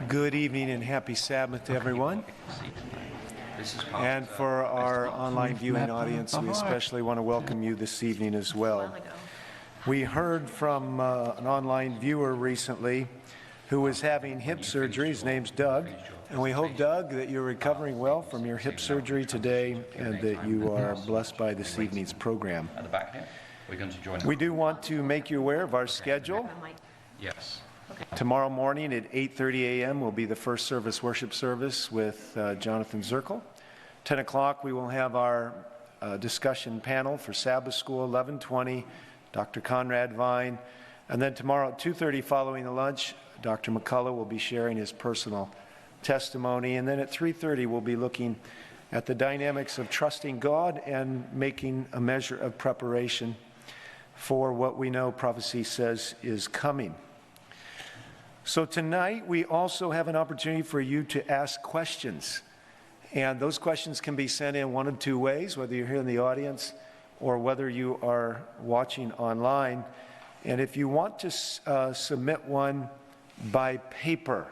Good evening and happy Sabbath to everyone. And for our online viewing audience, we especially want to welcome you this evening as well. We heard from an online viewer recently who was having hip surgery. His name's Doug. And we hope, Doug, that you're recovering well from your hip surgery today and that you are blessed by this evening's program. We do want to make you aware of our schedule. Yes. Tomorrow morning at 8:30 a.m. will be the first service worship service with Jonathan Zirkle. 10 o'clock we will have our discussion panel for Sabbath School, 11:20, Dr. Conrad Vine. And then tomorrow at 2:30 following the lunch, Dr. McCullough will be sharing his personal testimony. And then at 3:30 we'll be looking at the dynamics of trusting God and making a measure of preparation for what we know prophecy says is coming. So tonight we also have an opportunity for you to ask questions. And those questions can be sent in one of two ways, whether you're here in the audience or whether you are watching online. And if you want to submit one by paper,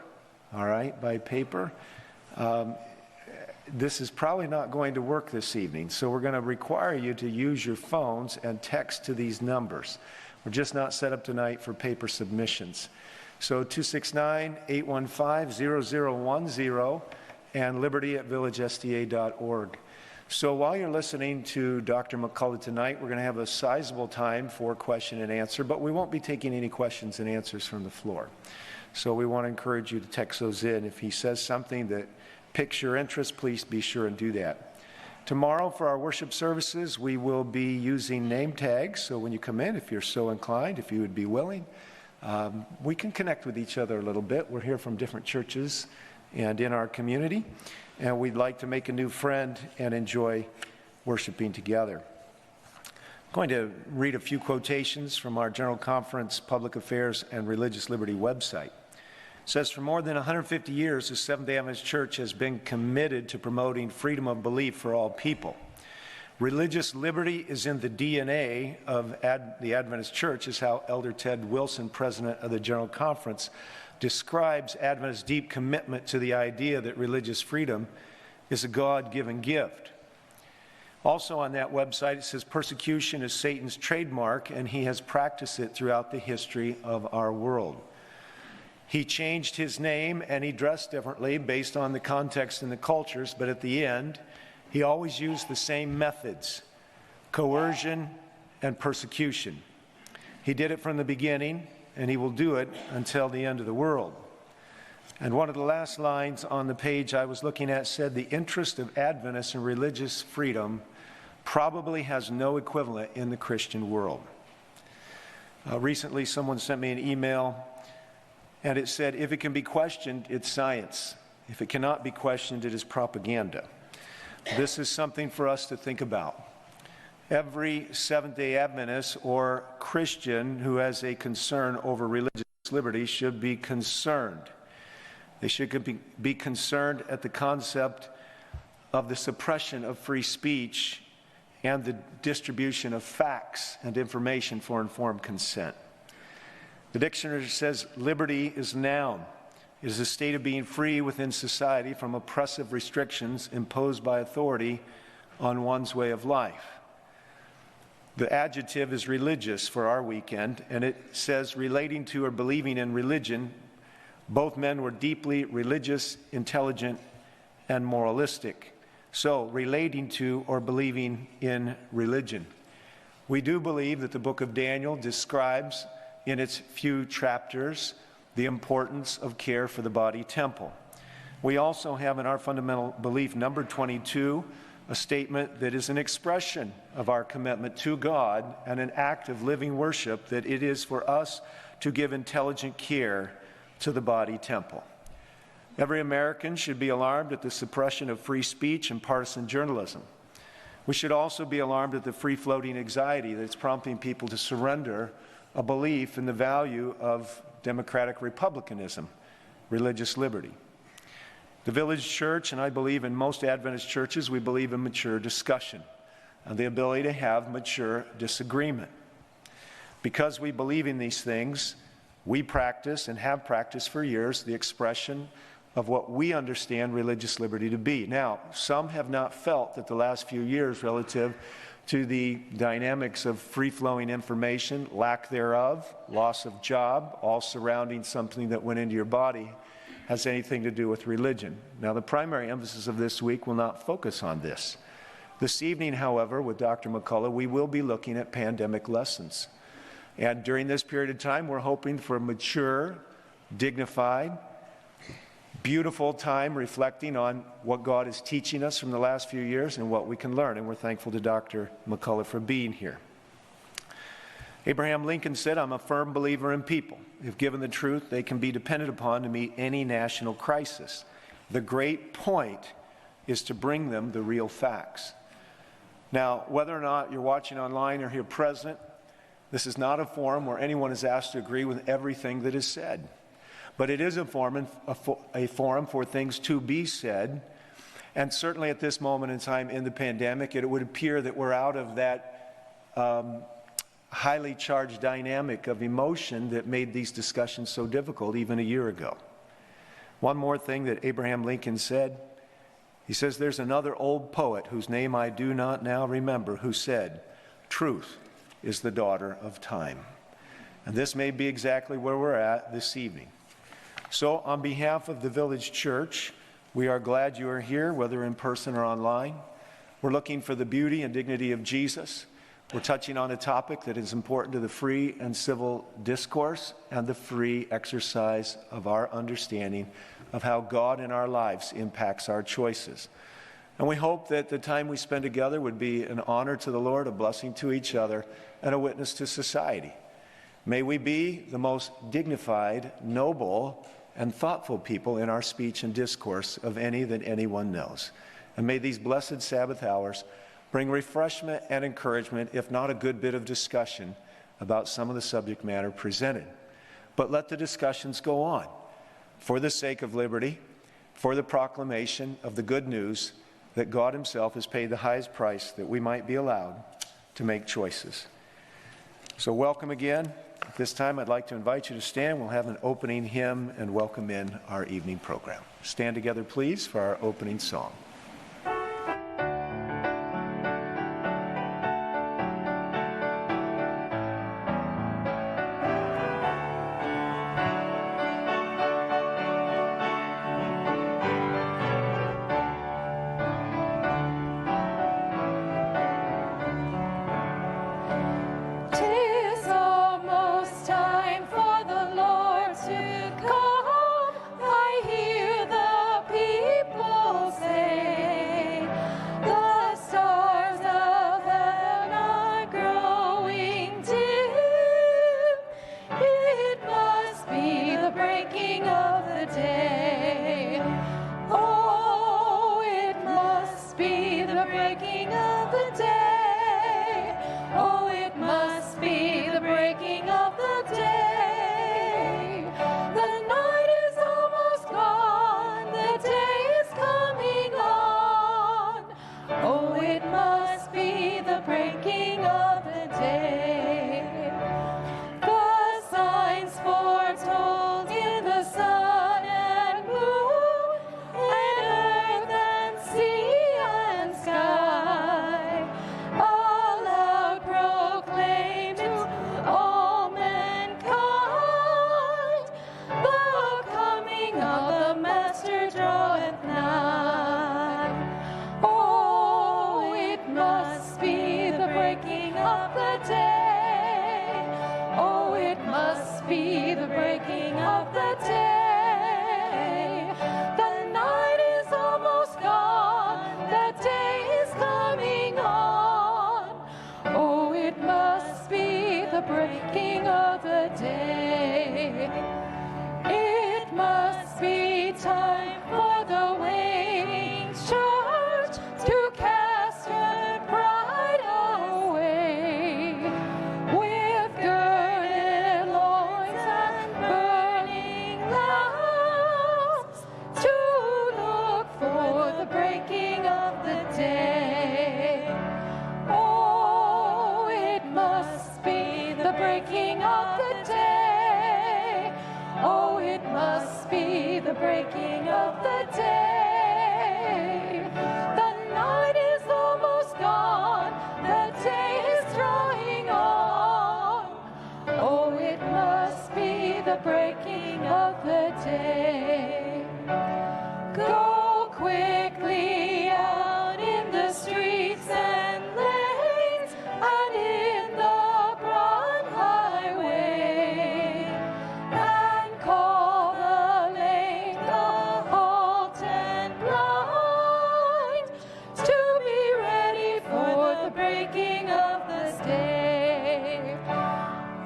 all right, by paper, this is probably not going to work this evening. So we're going to require you to use your phones and text to these numbers. We're just not set up tonight for paper submissions. So 269-815-0010 and liberty@villagesda.org. So while you're listening to Dr. McCullough tonight, we're going to have a sizable time for question and answer, but we won't be taking any questions and answers from the floor. So we want to encourage you to text those in. If he says something that piques your interest, please be sure and do that. Tomorrow for our worship services, we will be using name tags. So when you come in, if you're so inclined, if you would be willing, we can connect with each other a little bit. We're here from different churches and in our community, and we'd like to make a new friend and enjoy worshiping together. I'm going to read a few quotations from our General Conference Public Affairs and Religious Liberty website. It says, for more than 150 years, the Seventh-day Adventist Church has been committed to promoting freedom of belief for all people. Religious liberty is in the DNA of the Adventist Church, is how Elder Ted Wilson, president of the General Conference, describes Adventist deep commitment to the idea that religious freedom is a God-given gift. Also on that website, it says persecution is Satan's trademark, and he has practiced it throughout the history of our world. He changed his name and he dressed differently based on the context and the cultures, but at the end, he always used the same methods: coercion and persecution. He did it from the beginning, and he will do it until the end of the world. And one of the last lines on the page I was looking at said, the interest of Adventists in religious freedom probably has no equivalent in the Christian world. Recently, someone sent me an email, and it said, if it can be questioned, it's science. If it cannot be questioned, it is propaganda. This is something for us to think about. Every Seventh-day Adventist or Christian who has a concern over religious liberty should be concerned. They should be concerned at the concept of the suppression of free speech and the distribution of facts and information for informed consent. The dictionary says liberty is a noun. It is a state of being free within society from oppressive restrictions imposed by authority on one's way of life. The adjective is religious for our weekend, and it says relating to or believing in religion. Both men were deeply religious, intelligent, and moralistic. So, relating to or believing in religion. We do believe that the book of Daniel describes in its few chapters the importance of care for the body temple. We also have in our fundamental belief, number 22, a statement that is an expression of our commitment to God and an act of living worship, that it is for us to give intelligent care to the body temple. Every American should be alarmed at the suppression of free speech and partisan journalism. We should also be alarmed at the free-floating anxiety that's prompting people to surrender a belief in the value of democratic republicanism, religious liberty. The Village Church, and I believe in most Adventist churches, we believe in mature discussion and the ability to have mature disagreement. Because we believe in these things, We practice and have practiced for years the expression of what we understand religious liberty to be. Now, some have not felt that the last few years relative to the dynamics of free-flowing information, lack thereof, loss of job, all surrounding something that went into your body, has anything to do with religion. Now, the primary emphasis of this week will not focus on this. This evening, however, with Dr. McCullough, we will be looking at pandemic lessons. And during this period of time, we're hoping for a mature, dignified, beautiful time reflecting on what God is teaching us from the last few years and what we can learn. And we're thankful to Dr. McCullough for being here. Abraham Lincoln said, "I'm a firm believer in people. If given the truth, they can be depended upon to meet any national crisis. The great point is to bring them the real facts." Now, whether or not you're watching online or here present, this is not a forum where anyone is asked to agree with everything that is said. But it is a forum for things to be said. And certainly at this moment in time in the pandemic, it would appear that we're out of that highly charged dynamic of emotion that made these discussions so difficult even a year ago. One more thing that Abraham Lincoln said, he says, "There's another old poet whose name I do not now remember, who said, 'Truth is the daughter of time.'" And this may be exactly where we're at this evening. So on behalf of the Village Church, we are glad you are here, whether in person or online. We're looking for the beauty and dignity of Jesus. We're touching on a topic that is important to the free and civil discourse and the free exercise of our understanding of how God in our lives impacts our choices. And we hope that the time we spend together would be an honor to the Lord, a blessing to each other, and a witness to society. May we be the most dignified, noble, and thoughtful people in our speech and discourse of any that anyone knows. And may these blessed Sabbath hours bring refreshment and encouragement, if not a good bit of discussion about some of the subject matter presented. But let the discussions go on for the sake of liberty, for the proclamation of the good news that God himself has paid the highest price that we might be allowed to make choices. So welcome again. At this time, I'd like to invite you to stand. We'll have an opening hymn and welcome in our evening program. Stand together, please, for our opening song. Breaking of the day. the breaking of the day. The night is almost gone, the day is drawing on. Oh, it must be the breaking of the day. Go quickly out in the streets and lanes and in the broad highway, and call the lame, the halt and blind to be ready for the breaking of the day.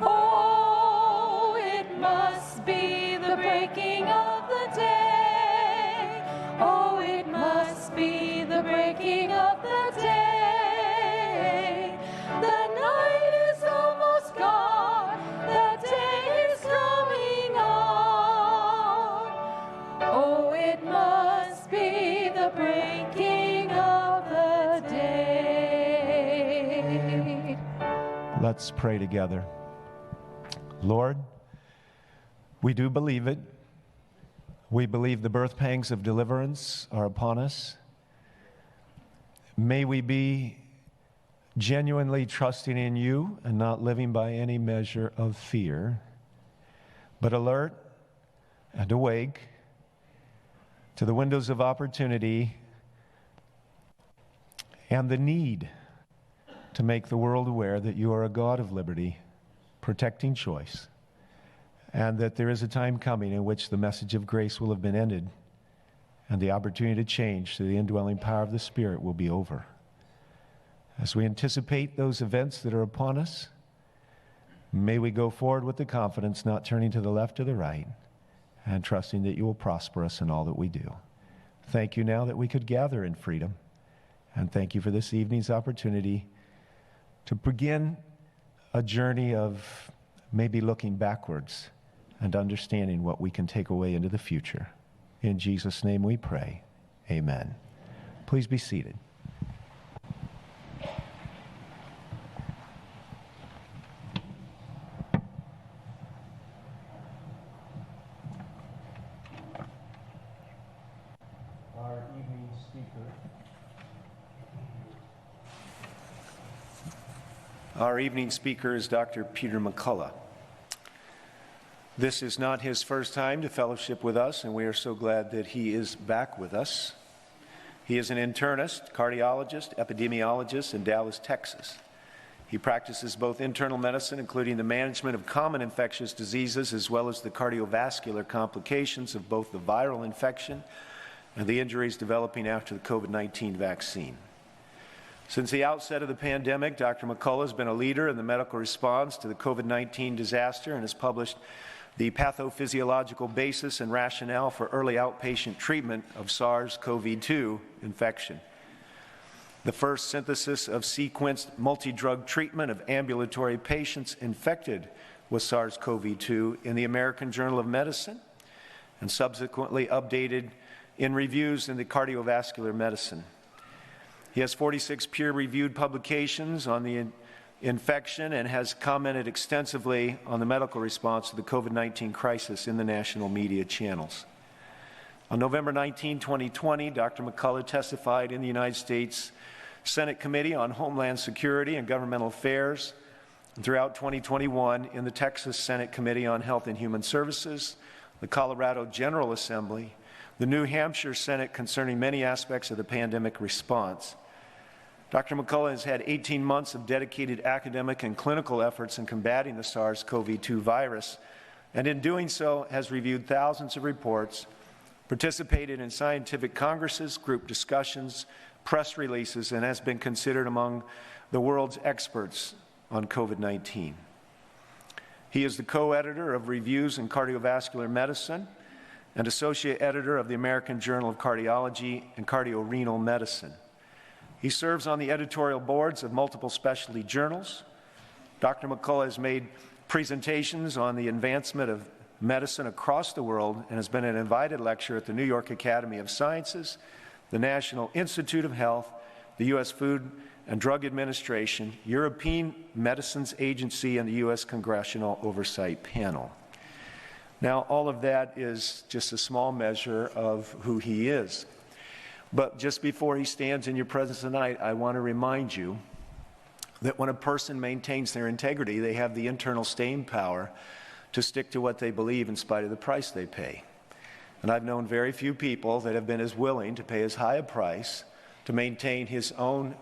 Oh, it must be the breaking of the day. Oh, it must be the breaking of the day. The night is almost gone, the day is drawing on. Oh, it must be the breaking of the day. Let's pray together. Lord, we do believe it. We believe the birth pangs of deliverance are upon us. May we be genuinely trusting in you and not living by any measure of fear, but alert and awake to the windows of opportunity and the need to make the world aware that you are a God of liberty, protecting choice, and that there is a time coming in which the message of grace will have been ended and the opportunity to change through the indwelling power of the Spirit will be over. As we anticipate those events that are upon us, may we go forward with the confidence, not turning to the left or the right, and trusting that you will prosper us in all that we do. Thank you now that we could gather in freedom, and thank you for this evening's opportunity to begin a journey of maybe looking backwards and understanding what we can take away into the future. In Jesus' name we pray. Amen. Please be seated. Our evening speaker. Our evening speaker is Dr. Peter McCullough. This is not his first time to fellowship with us, and we are so glad that he is back with us. He is an internist, cardiologist, epidemiologist in Dallas, Texas. He practices both internal medicine, including the management of common infectious diseases, as well as the cardiovascular complications of both the viral infection and the injuries developing after the COVID-19 vaccine. Since the outset of the pandemic, Dr. McCullough has been a leader in the medical response to the COVID-19 disaster and has published the pathophysiological basis and rationale for early outpatient treatment of SARS-CoV-2 infection. The first synthesis of sequenced multi-drug treatment of ambulatory patients infected with SARS-CoV-2 in the American Journal of Medicine, and subsequently updated in reviews in the Cardiovascular Medicine. He has 46 peer-reviewed publications on the infection and has commented extensively on the medical response to the COVID-19 crisis in the national media channels. On November 19, 2020, Dr. McCullough testified in the United States Senate Committee on Homeland Security and Governmental Affairs, and throughout 2021 in the Texas Senate Committee on Health and Human Services, the Colorado General Assembly, the New Hampshire Senate concerning many aspects of the pandemic response. Dr. McCullough has had 18 months of dedicated academic and clinical efforts in combating the SARS-CoV-2 virus, and in doing so has reviewed thousands of reports, participated in scientific congresses, group discussions, press releases, and has been considered among the world's experts on COVID-19. He is the co-editor of Reviews in Cardiovascular Medicine and associate editor of the American Journal of Cardiology and Cardiorenal Medicine. He serves on the editorial boards of multiple specialty journals. Dr. McCullough has made presentations on the advancement of medicine across the world and has been an invited lecturer at the New York Academy of Sciences, the National Institute of Health, the U.S. Food and Drug Administration, European Medicines Agency, and the U.S. Congressional Oversight Panel. Now, all of that is just a small measure of who he is. But just before he stands in your presence tonight, I want to remind you that when a person maintains their integrity, they have the internal staying power to stick to what they believe in spite of the price they pay. And I've known very few people that have been as willing to pay as high a price to maintain his own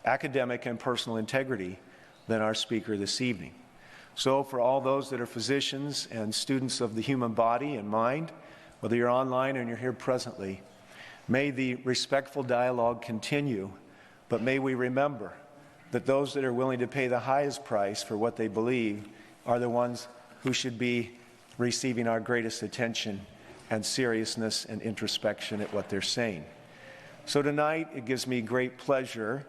academic and personal integrity than our speaker this evening. So for all those that are physicians and students of the human body and mind, whether you're online or you're here presently, may the respectful dialogue continue, but may we remember that those that are willing to pay the highest price for what they believe are the ones who should be receiving our greatest attention and seriousness and introspection at what they're saying. So tonight, it gives me great pleasure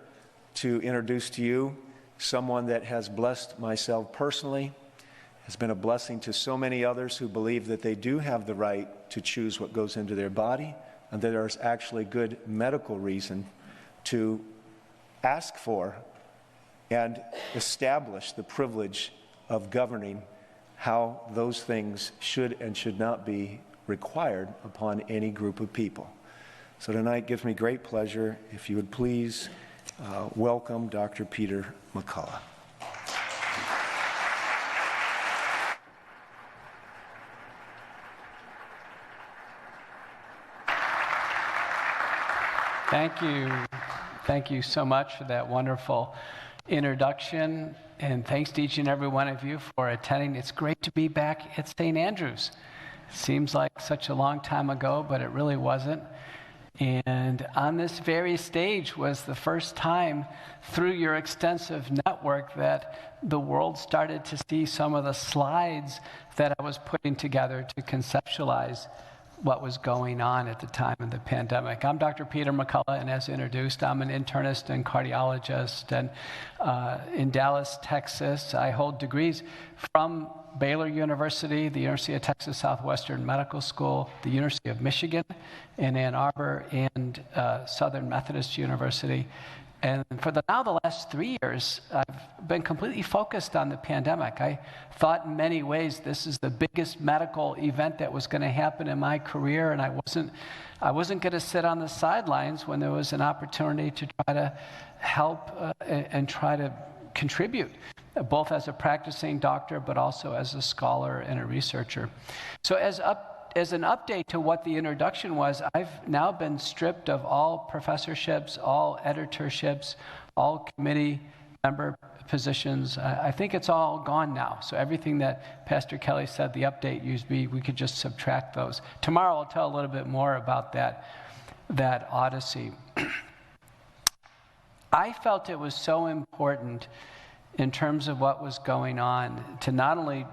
to introduce to you someone that has blessed myself personally, has been a blessing to so many others who believe that they do have the right to choose what goes into their body, and that there's actually good medical reason to ask for and establish the privilege of governing how those things should and should not be required upon any group of people. So tonight gives me great pleasure if you would please welcome Dr. Peter McCullough. Thank you. Thank you so much for that wonderful introduction, and thanks to each and every one of you for attending. It's great to be back at St. Andrews. It seems like such a long time ago, but it really wasn't. And on this very stage was the first time through your extensive network that the world started to see some of the slides that I was putting together to conceptualize what was going on at the time of the pandemic. I'm Dr. Peter McCullough, and as introduced, I'm an internist and cardiologist. And in Dallas, Texas, I hold degrees from Baylor University, the University of Texas Southwestern Medical School, the University of Michigan in Ann Arbor, and Southern Methodist University. And for the last 3 years, I've been completely focused on the pandemic. I thought in many ways this is the biggest medical event that was going to happen in my career, and I wasn't going to sit on the sidelines when there was an opportunity to try to help and try to contribute, both as a practicing doctor, but also as a scholar and a researcher. So as an update to what the introduction was, I've now been stripped of all professorships, all editorships, all committee member positions. I think it's all gone now. So everything that Pastor Kelly said, the update used to be, we could just subtract those. Tomorrow I'll tell a little bit more about that odyssey. I felt it was so important in terms of what was going on to not only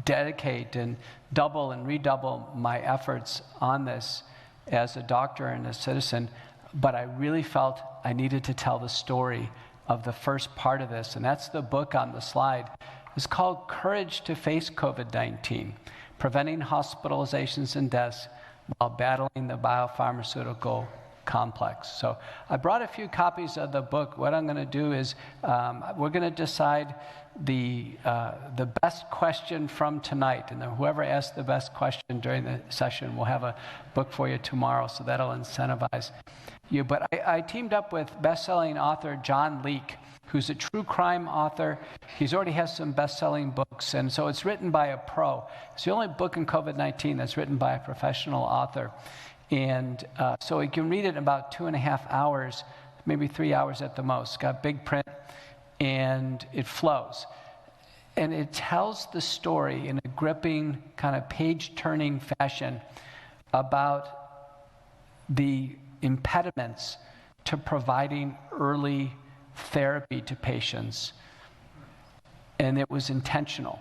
dedicate and double and redouble my efforts on this as a doctor and a citizen, but I really felt I needed to tell the story of the first part of this, and that's the book on the slide. It's called Courage to Face COVID-19, Preventing Hospitalizations and Deaths While Battling the Biopharmaceutical Complex. So I brought a few copies of the book. What I'm going to do is we're going to decide the best question from tonight, and then whoever asks the best question during the session will have a book for you tomorrow, so that'll incentivize you. But I teamed up with best-selling author John Leake, who's a true crime author. He's already has some best-selling books, and so it's written by a pro. It's the only book in COVID-19 that's written by a professional author. And so you can read it in about 2.5 hours, maybe 3 hours at the most. It's got big print, and it flows. And it tells the story in a gripping, kind of page-turning fashion about the impediments to providing early therapy to patients. And it was intentional.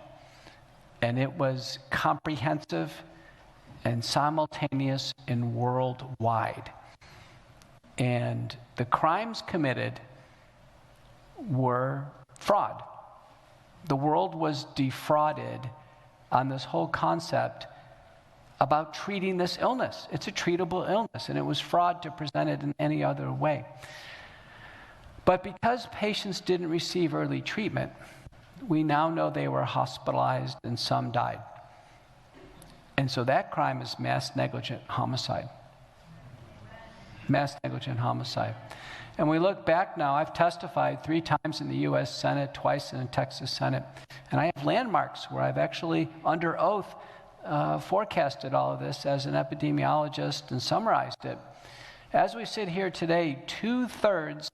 And it was comprehensive and simultaneous and worldwide. And the crimes committed were fraud. The world was defrauded on this whole concept about treating this illness. It's a treatable illness, and it was fraud to present it in any other way. But because patients didn't receive early treatment, we now know they were hospitalized and some died. And so that crime is mass negligent homicide. Mass negligent homicide. And we look back now, I've testified 3 times in the U.S. Senate, twice in the Texas Senate, and I have landmarks where I've actually, under oath, forecasted all of this as an epidemiologist and summarized it. As we sit here today, 2/3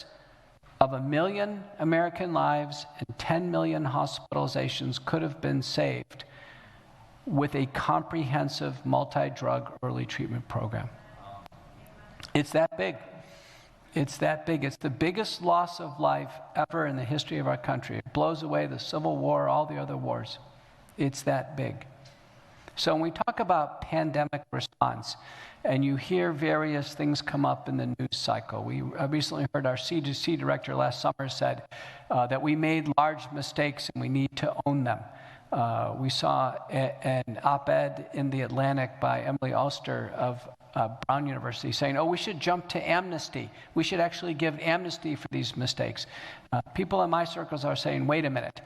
of 1 million American lives and 10 million hospitalizations could have been saved with a comprehensive multi-drug early treatment program. It's that big. It's that big. It's the biggest loss of life ever in the history of our country. It blows away the Civil War, all the other wars. It's that big. So when we talk about pandemic response, and you hear various things come up in the news cycle. We recently heard our CDC director last summer said that we made large mistakes and we need to own them. We saw an op-ed in The Atlantic by Emily Ulster of Brown University saying, oh, we should jump to amnesty. We should actually give amnesty for these mistakes. People in my circles are saying, wait a minute.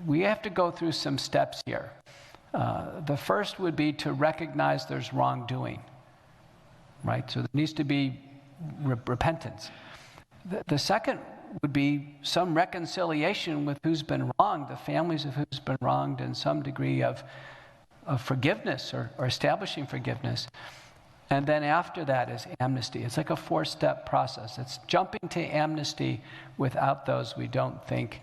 We have to go through some steps here. The first would be to recognize there's wrongdoing, right? So there needs to be repentance. The second would be some reconciliation with who's been wronged, the families of who's been wronged, and some degree of forgiveness or establishing forgiveness. And then after that is amnesty. It's like a 4-step process. It's jumping to amnesty without those we don't think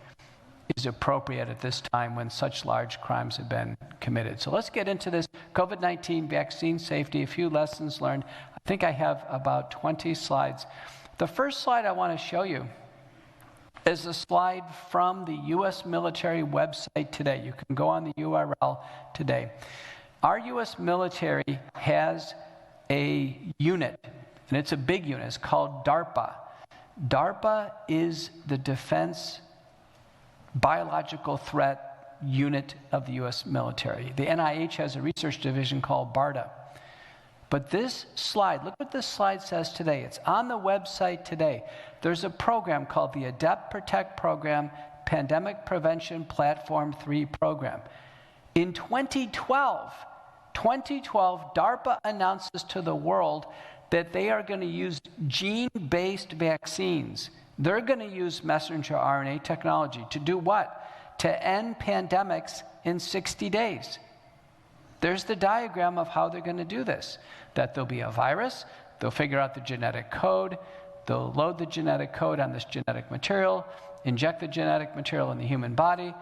is appropriate at this time when such large crimes have been committed. So let's get into this. COVID-19 vaccine safety, a few lessons learned. I think I have about 20 slides. The first slide I want to show you is a slide from the U.S. military website today. You can go on the URL today. Our U.S. military has a unit, and it's a big unit. It's called DARPA. DARPA is the Defense Biological Threat Unit of the U.S. military. The NIH has a research division called BARDA. But this slide, look what this slide says today. It's on the website today. There's a program called the Adept Protect Program, Pandemic Prevention Platform 3 program. In 2012, DARPA announces to the world that they are going to use gene-based vaccines. They're going to use messenger RNA technology to do what? To end pandemics in 60 days. There's the diagram of how they're going to do this. That there'll be a virus, they'll figure out the genetic code, they'll load the genetic code on this genetic material, inject the genetic material in the human body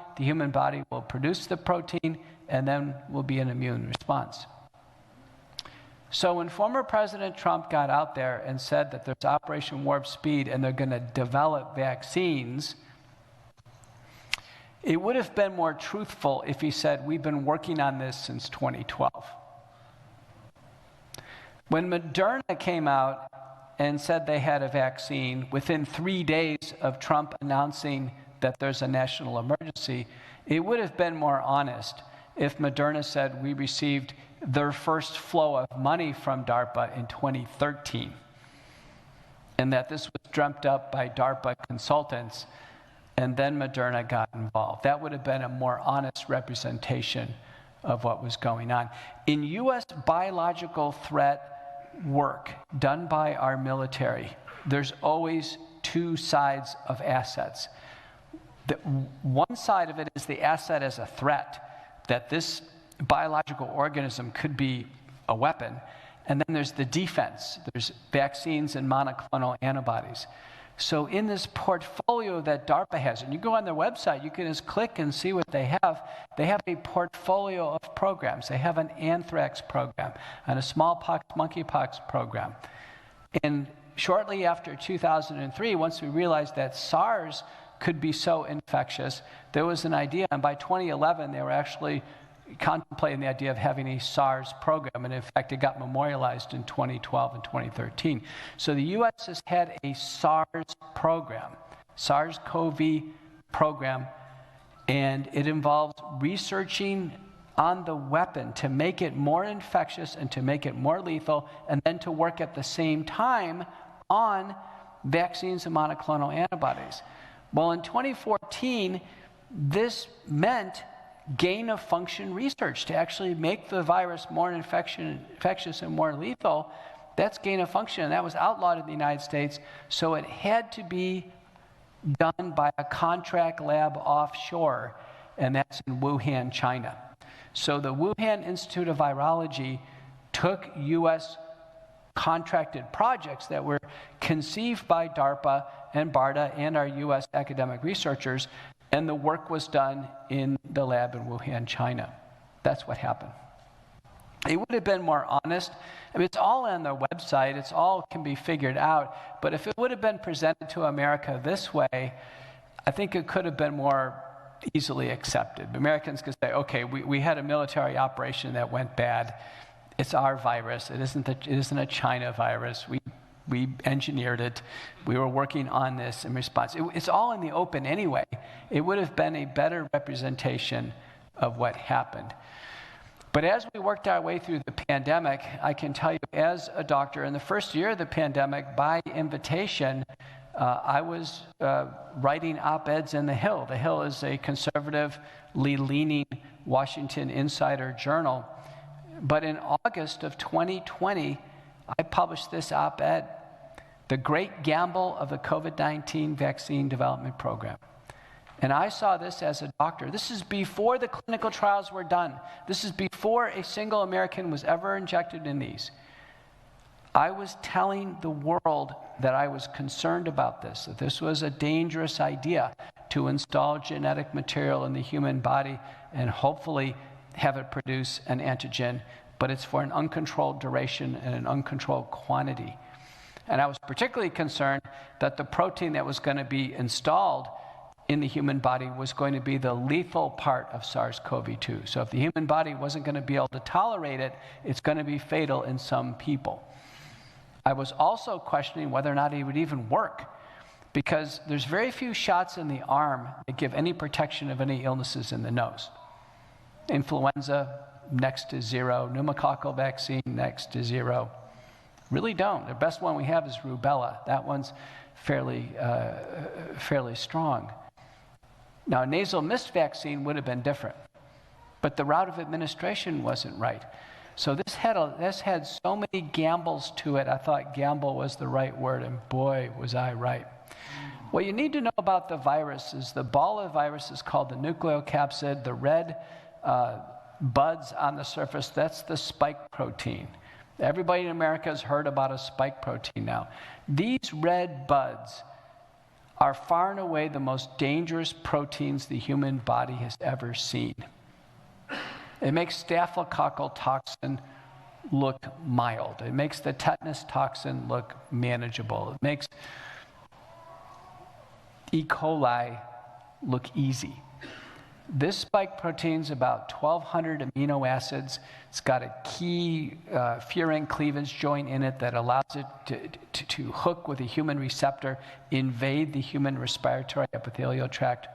will produce the protein, and then will be an immune response. So when former President Trump got out there and said that there's Operation Warp Speed and they're going to develop vaccines, it would have been more truthful if he said, we've been working on this since 2012. When Moderna came out and said they had a vaccine, within 3 days of Trump announcing that there's a national emergency, it would have been more honest if Moderna said we received their first flow of money from DARPA in 2013, and that this was dreamt up by DARPA consultants, and then Moderna got involved. That would have been a more honest representation of what was going on. In U.S. biological threat work done by our military, there's always 2 sides of assets. One side of it is the asset as a threat, that this biological organism could be a weapon. And then there's the defense. There's vaccines and monoclonal antibodies. So in this portfolio that DARPA has, and you go on their website, you can just click and see what they have. They have a portfolio of programs. They have an anthrax program and a smallpox, monkeypox program. And shortly after 2003, once we realized that SARS could be so infectious, there was an idea, and by 2011, they were actually contemplating the idea of having a SARS program, and in fact, it got memorialized in 2012 and 2013. So the U.S. has had a SARS program, SARS-CoV program, and it involves researching on the weapon to make it more infectious and to make it more lethal, and then to work at the same time on vaccines and monoclonal antibodies. Well, in 2014, this meant gain-of-function research to actually make the virus more infectious and more lethal. That's gain-of-function, and that was outlawed in the United States, so it had to be done by a contract lab offshore, and that's in Wuhan, China. So the Wuhan Institute of Virology took U.S. contracted projects that were conceived by DARPA and BARDA and our U.S. academic researchers, and the work was done in the lab in Wuhan, China. That's what happened. It would have been more honest. I mean, it's all on their website. It's all can be figured out. But if it would have been presented to America this way, I think it could have been more easily accepted. Americans could say, okay, we had a military operation that went bad. It's our virus. It isn't a China virus. We engineered it. We were working on this in response. It's all in the open anyway. It would have been a better representation of what happened. But as we worked our way through the pandemic, I can tell you as a doctor, in the first year of the pandemic, by invitation, I was writing op-eds in The Hill. The Hill is a conservatively leaning Washington insider journal. But in August of 2020, I published this op-ed, The Great Gamble of the COVID-19 Vaccine Development Program. And I saw this as a doctor. This is before the clinical trials were done. This is before a single American was ever injected in these. I was telling the world that I was concerned about this, that this was a dangerous idea to install genetic material in the human body and hopefully have it produce an antigen, but it's for an uncontrolled duration and an uncontrolled quantity. And I was particularly concerned that the protein that was going to be installed in the human body was going to be the lethal part of SARS-CoV-2. So if the human body wasn't going to be able to tolerate it, it's going to be fatal in some people. I was also questioning whether or not it would even work, because there's very few shots in the arm that give any protection of any illnesses in the nose. Influenza, next to zero. Pneumococcal vaccine, next to zero. Really don't. The best one we have is rubella. That one's fairly strong. Now, a nasal mist vaccine would have been different, but the route of administration wasn't right. So this had so many gambles to it. I thought gamble was the right word, and boy, was I right. What you need to know about the virus is the ball of the virus is called the nucleocapsid. The red buds on the surface, that's the spike protein. Everybody in America has heard about a spike protein now. These red buds are far and away the most dangerous proteins the human body has ever seen. It makes staphylococcal toxin look mild. It makes the tetanus toxin look manageable. It makes E. coli look easy. This spike protein's about 1,200 amino acids. It's got a key furin cleavage joint in it that allows it to hook with a human receptor, invade the human respiratory epithelial tract.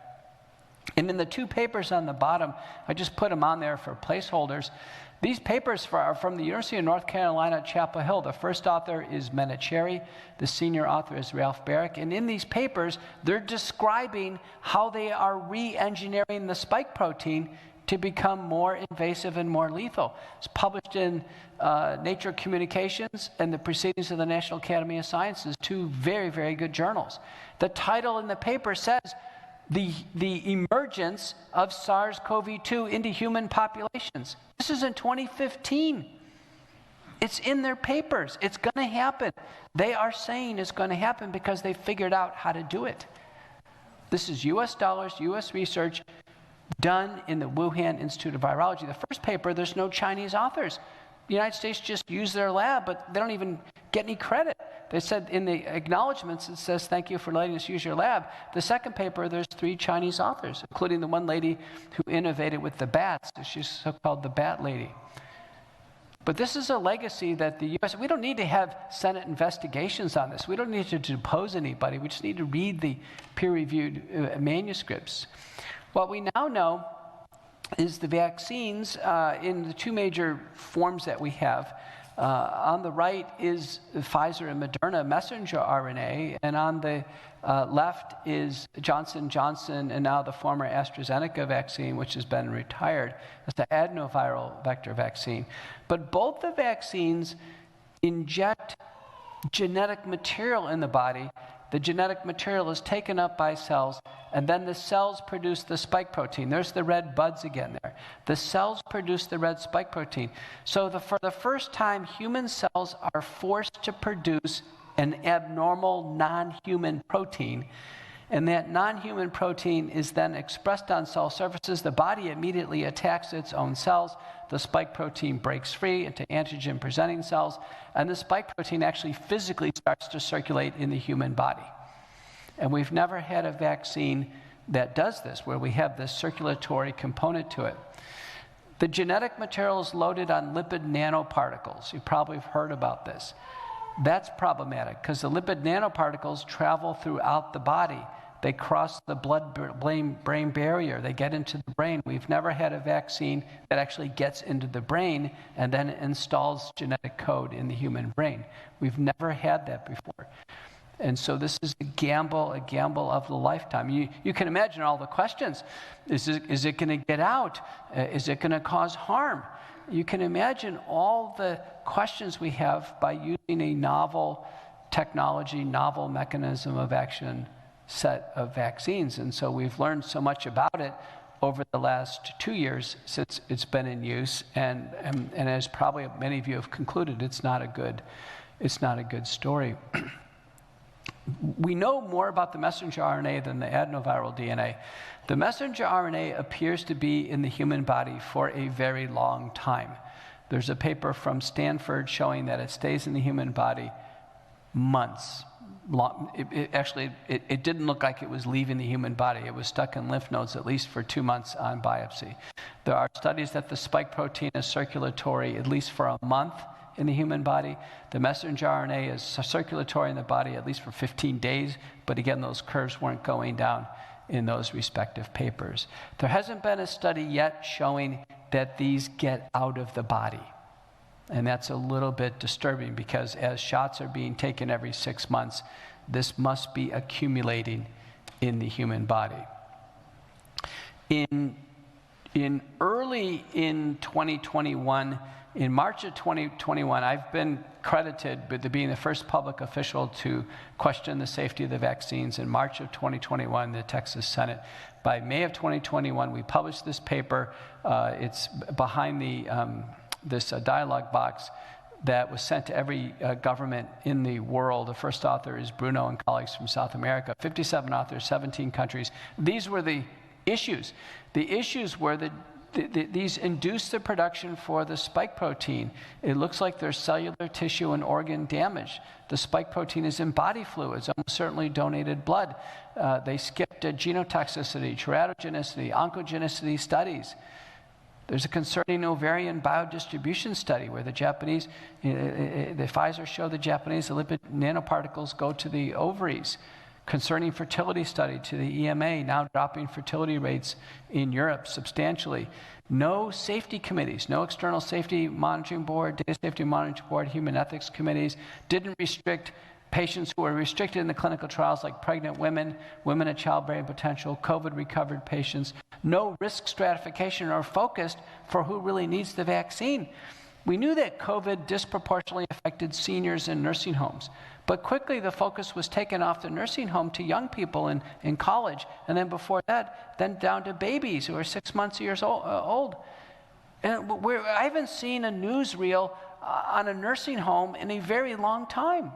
And in the two papers on the bottom, I just put them on there for placeholders. These papers are from the University of North Carolina at Chapel Hill. The first author is Menachery. The senior author is Ralph Barrick. And in these papers, they're describing how they are re-engineering the spike protein to become more invasive and more lethal. It's published in Nature Communications and the Proceedings of the National Academy of Sciences, two very, very good journals. The title in the paper says, the emergence of SARS-CoV-2 into human populations. This is in 2015. It's in their papers. It's going to happen. They are saying it's going to happen because they figured out how to do it. This is US dollars, US research done in the Wuhan Institute of Virology. The first paper, there's no Chinese authors. The United States just used their lab, but they don't even get any credit. They said in the acknowledgments, it says, thank you for letting us use your lab. The second paper, there's 3 Chinese authors, including the one lady who innovated with the bats. She's so-called the bat lady. But this is a legacy that the U.S., we don't need to have Senate investigations on this. We don't need to depose anybody. We just need to read the peer-reviewed manuscripts. What we now know is the vaccines in the 2 major forms that we have. On the right is Pfizer and Moderna messenger RNA, and on the left is Johnson & Johnson and now the former AstraZeneca vaccine, which has been retired. It's the adenoviral vector vaccine. But both the vaccines inject genetic material in the body. The genetic material is taken up by cells, and then the cells produce the spike protein. There's the red buds again there. The cells produce the red spike protein. So for the first time, human cells are forced to produce an abnormal non-human protein, and that non-human protein is then expressed on cell surfaces. The body immediately attacks its own cells. The spike protein breaks free into antigen-presenting cells, and the spike protein actually physically starts to circulate in the human body. And we've never had a vaccine that does this, where we have this circulatory component to it. The genetic material is loaded on lipid nanoparticles. You probably have heard about this. That's problematic because the lipid nanoparticles travel throughout the body. They cross the blood-brain barrier. They get into the brain. We've never had a vaccine that actually gets into the brain and then installs genetic code in the human brain. We've never had that before. And so this is a gamble of the lifetime. You can imagine all the questions. Is it going to get out? Is it going to cause harm? You can imagine all the questions we have by using a novel technology, novel mechanism of action set of vaccines. And so we've learned so much about it over the last 2 years since it's been in use. And as probably many of you have concluded, it's not a good story. We know more about the messenger RNA than the adenoviral DNA. The messenger RNA appears to be in the human body for a very long time. There's a paper from Stanford showing that it stays in the human body months. It didn't look like it was leaving the human body. It was stuck in lymph nodes at least for 2 months on biopsy. There are studies that the spike protein is circulatory at least for a month in the human body. The messenger RNA is circulatory in the body at least for 15 days, but again, those curves weren't going down in those respective papers. There hasn't been a study yet showing that these get out of the body. And that's a little bit disturbing because as shots are being taken every 6 months, this must be accumulating in the human body. Early in 2021, in March of 2021, I've been credited with being the first public official to question the safety of the vaccines. In March of 2021, the Texas Senate. By May of 2021, we published this paper. It's behind this dialogue box that was sent to every government in the world. The first author is Bruno and colleagues from South America. 57 authors, 17 countries. These were the issues. The issues were that these induce the production for the spike protein. It looks like there's cellular tissue and organ damage. The spike protein is in body fluids, almost certainly donated blood. They skipped genotoxicity, teratogenicity, oncogenicity studies. There's a concerning ovarian biodistribution study where the Japanese, the Pfizer showed the Japanese the lipid nanoparticles go to the ovaries. Concerning fertility study to the EMA, now dropping fertility rates in Europe substantially. No safety committees, no external safety monitoring board, data safety monitoring board, human ethics committees, didn't restrict patients who were restricted in the clinical trials like pregnant women, women at childbearing potential, COVID recovered patients. No risk stratification or focused for who really needs the vaccine. We knew that COVID disproportionately affected seniors in nursing homes, but quickly the focus was taken off the nursing home to young people in college, and then before that, then down to babies who are 6 months years old. And I haven't seen a newsreel on a nursing home in a very long time.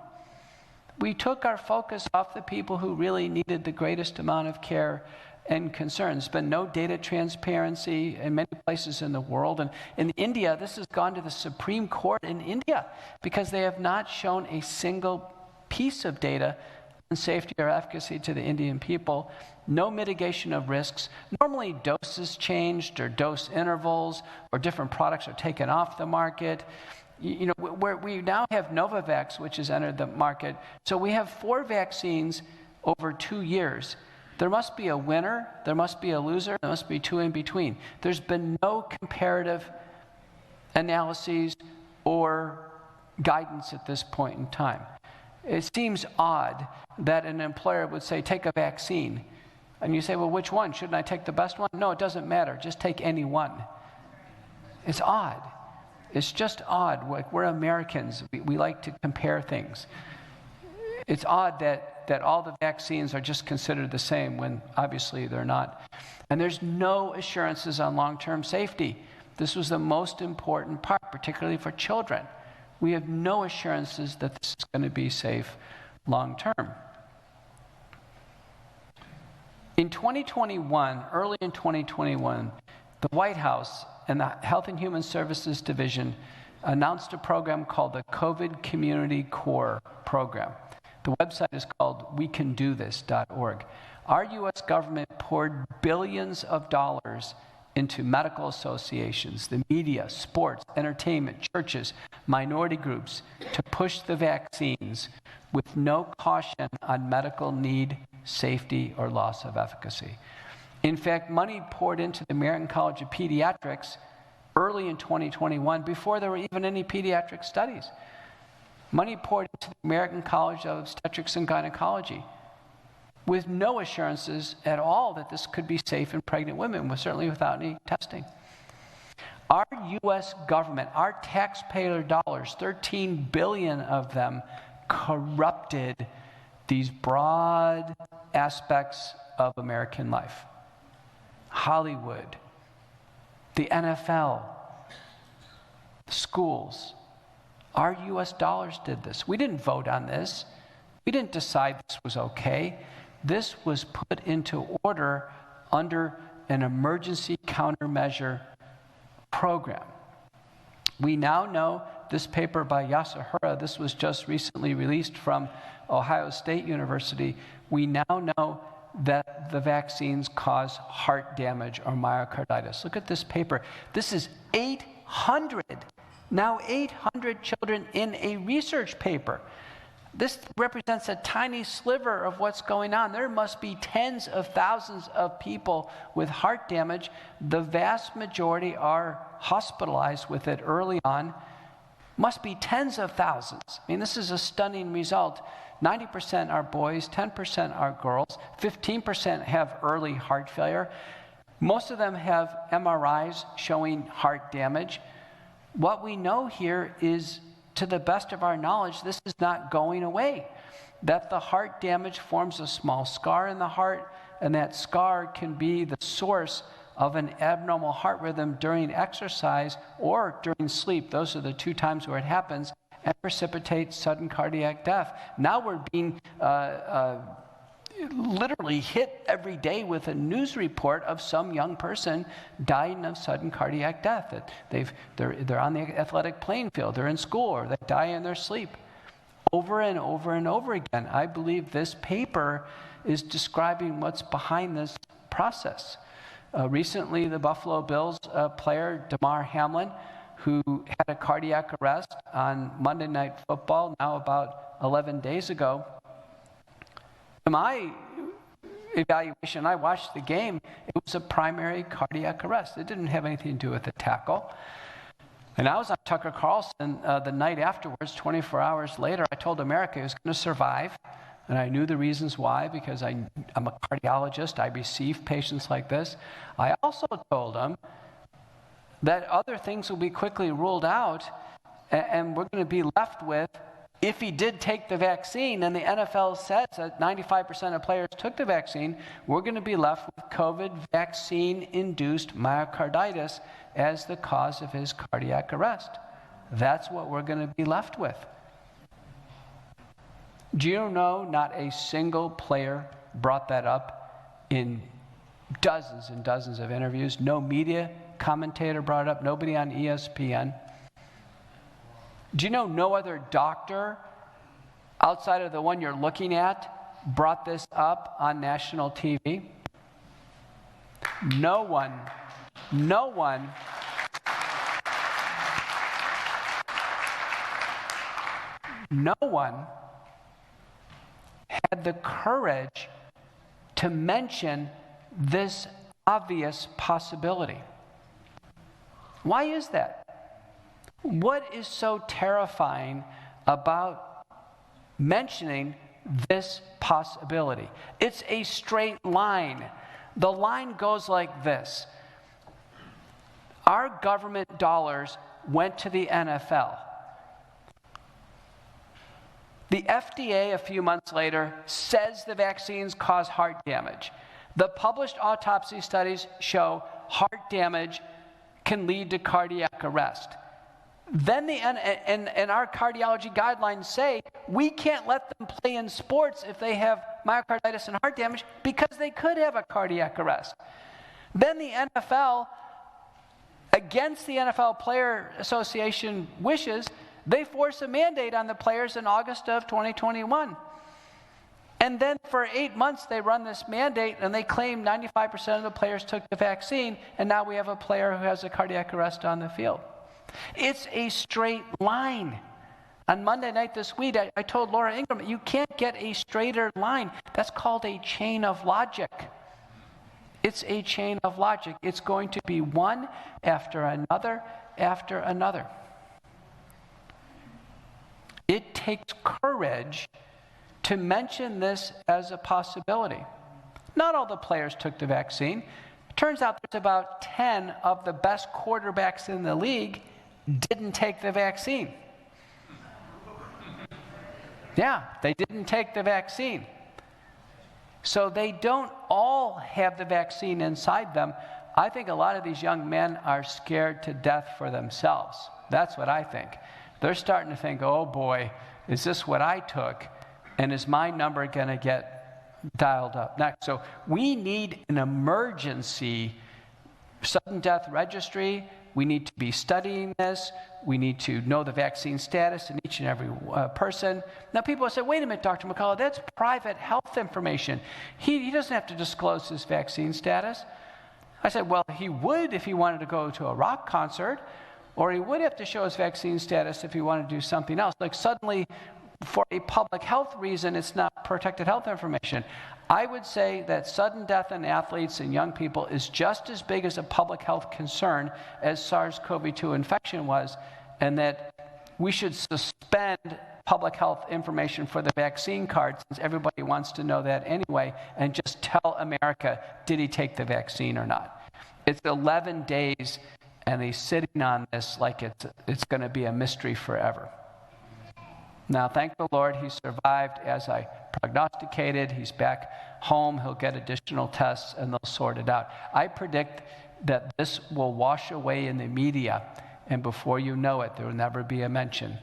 We took our focus off the people who really needed the greatest amount of care and concern. There's been no data transparency in many places in the world. And in India, this has gone to the Supreme Court in India because they have not shown a single piece of data on safety or efficacy to the Indian people. No mitigation of risks. Normally doses changed or dose intervals or different products are taken off the market. You know, we now have Novavax, which has entered the market. So we have 4 vaccines over 2 years. There must be a winner, there must be a loser, there must be 2 in between. There's been no comparative analyses or guidance at this point in time. It seems odd that an employer would say, take a vaccine. And you say, well, which one? Shouldn't I take the best one? No, it doesn't matter. Just take any one. It's odd. It's just odd. We're Americans. We like to compare things. It's odd that all the vaccines are just considered the same when obviously they're not. And there's no assurances on long-term safety. This was the most important part, particularly for children. We have no assurances that this is going to be safe long-term. In 2021, early in 2021, the White House and the Health and Human Services Division announced a program called the COVID Community Core Program. The website is called wecandothis.org. Our U.S. government poured billions of dollars into medical associations, the media, sports, entertainment, churches, minority groups to push the vaccines with no caution on medical need, safety, or loss of efficacy. In fact, money poured into the American College of Pediatrics early in 2021 before there were even any pediatric studies. Money poured into the American College of Obstetrics and Gynecology with no assurances at all that this could be safe in pregnant women, certainly without any testing. Our U.S. government, our taxpayer dollars, 13 billion of them, corrupted these broad aspects of American life. Hollywood, the NFL, schools. Our U.S. dollars did this. We didn't vote on this. We didn't decide this was okay. This was put into order under an emergency countermeasure program. We now know this paper by Yasuhara, this was just recently released from Ohio State University. We now know that the vaccines cause heart damage or myocarditis. Look at this paper. This is 800 children in a research paper. This represents a tiny sliver of what's going on. There must be tens of thousands of people with heart damage. The vast majority are hospitalized with it early on. Must be tens of thousands. I mean, this is a stunning result. 90% are boys, 10% are girls, 15% have early heart failure. Most of them have MRIs showing heart damage. What we know here is, to the best of our knowledge, this is not going away. That the heart damage forms a small scar in the heart, and that scar can be the source of an abnormal heart rhythm during exercise or during sleep. Those are the two times where it happens, and precipitates sudden cardiac death. Now we're being literally hit every day with a news report of some young person dying of sudden cardiac death. That they're on the athletic playing field, they're in school, or they die in their sleep. Over and over and over again. I believe this paper is describing what's behind this process. Recently, the Buffalo Bills player, Damar Hamlin, who had a cardiac arrest on Monday Night Football, now about 11 days ago. In my evaluation, I watched the game, it was a primary cardiac arrest. It didn't have anything to do with the tackle. And I was on Tucker Carlson the night afterwards, 24 hours later. I told America he was going to survive, and I knew the reasons why, because I'm a cardiologist. I receive patients like this. I also told him that other things will be quickly ruled out, and we're going to be left with, if he did take the vaccine, and the NFL says that 95% of players took the vaccine, we're going to be left with COVID vaccine-induced myocarditis as the cause of his cardiac arrest. That's what we're going to be left with. Do you know not a single player brought that up in dozens and dozens of interviews? No media commentator brought it up, nobody on ESPN. Do you know no other doctor outside of the one you're looking at brought this up on national TV? No one had the courage to mention this obvious possibility. Why is that? What is so terrifying about mentioning this possibility? It's a straight line. The line goes like this. Our government dollars went to the NFL. The FDA, a few months later, says the vaccines cause heart damage. The published autopsy studies show heart damage can lead to cardiac arrest. Then and our cardiology guidelines say we can't let them play in sports if they have myocarditis and heart damage because they could have a cardiac arrest. Then the NFL, against the NFL Player Association wishes, they force a mandate on the players in August of 2021. And then for 8 months they run this mandate and they claim 95% of the players took the vaccine, and now we have a player who has a cardiac arrest on the field. It's a straight line. On Monday night this week, I told Laura Ingram, you can't get a straighter line. That's called a chain of logic. It's a chain of logic. It's going to be one after another after another. It takes courage to mention this as a possibility. Not all the players took the vaccine. It turns out there's about 10 of the best quarterbacks in the league didn't take the vaccine. Yeah, they didn't take the vaccine. So they don't all have the vaccine inside them. I think a lot of these young men are scared to death for themselves. That's what I think. They're starting to think, oh boy, is this what I took? And is my number going to get dialed up next? So we need an emergency sudden death registry. We need to be studying this. We need to know the vaccine status in each and every person. Now people say, wait a minute, Dr. McCullough, that's private health information. He doesn't have to disclose his vaccine status. I said, well, he would if he wanted to go to a rock concert, or he would have to show his vaccine status if he wanted to do something else. Like suddenly, for a public health reason, it's not protected health information. I would say that sudden death in athletes and young people is just as big as a public health concern as SARS-CoV-2 infection was, and that we should suspend public health information for the vaccine card, since everybody wants to know that anyway, and just tell America, did he take the vaccine or not? It's 11 days, and he's sitting on this like it's going to be a mystery forever. Now, thank the Lord, he survived as I prognosticated. He's back home. He'll get additional tests, and they'll sort it out. I predict that this will wash away in the media, and before you know it, there will never be a mention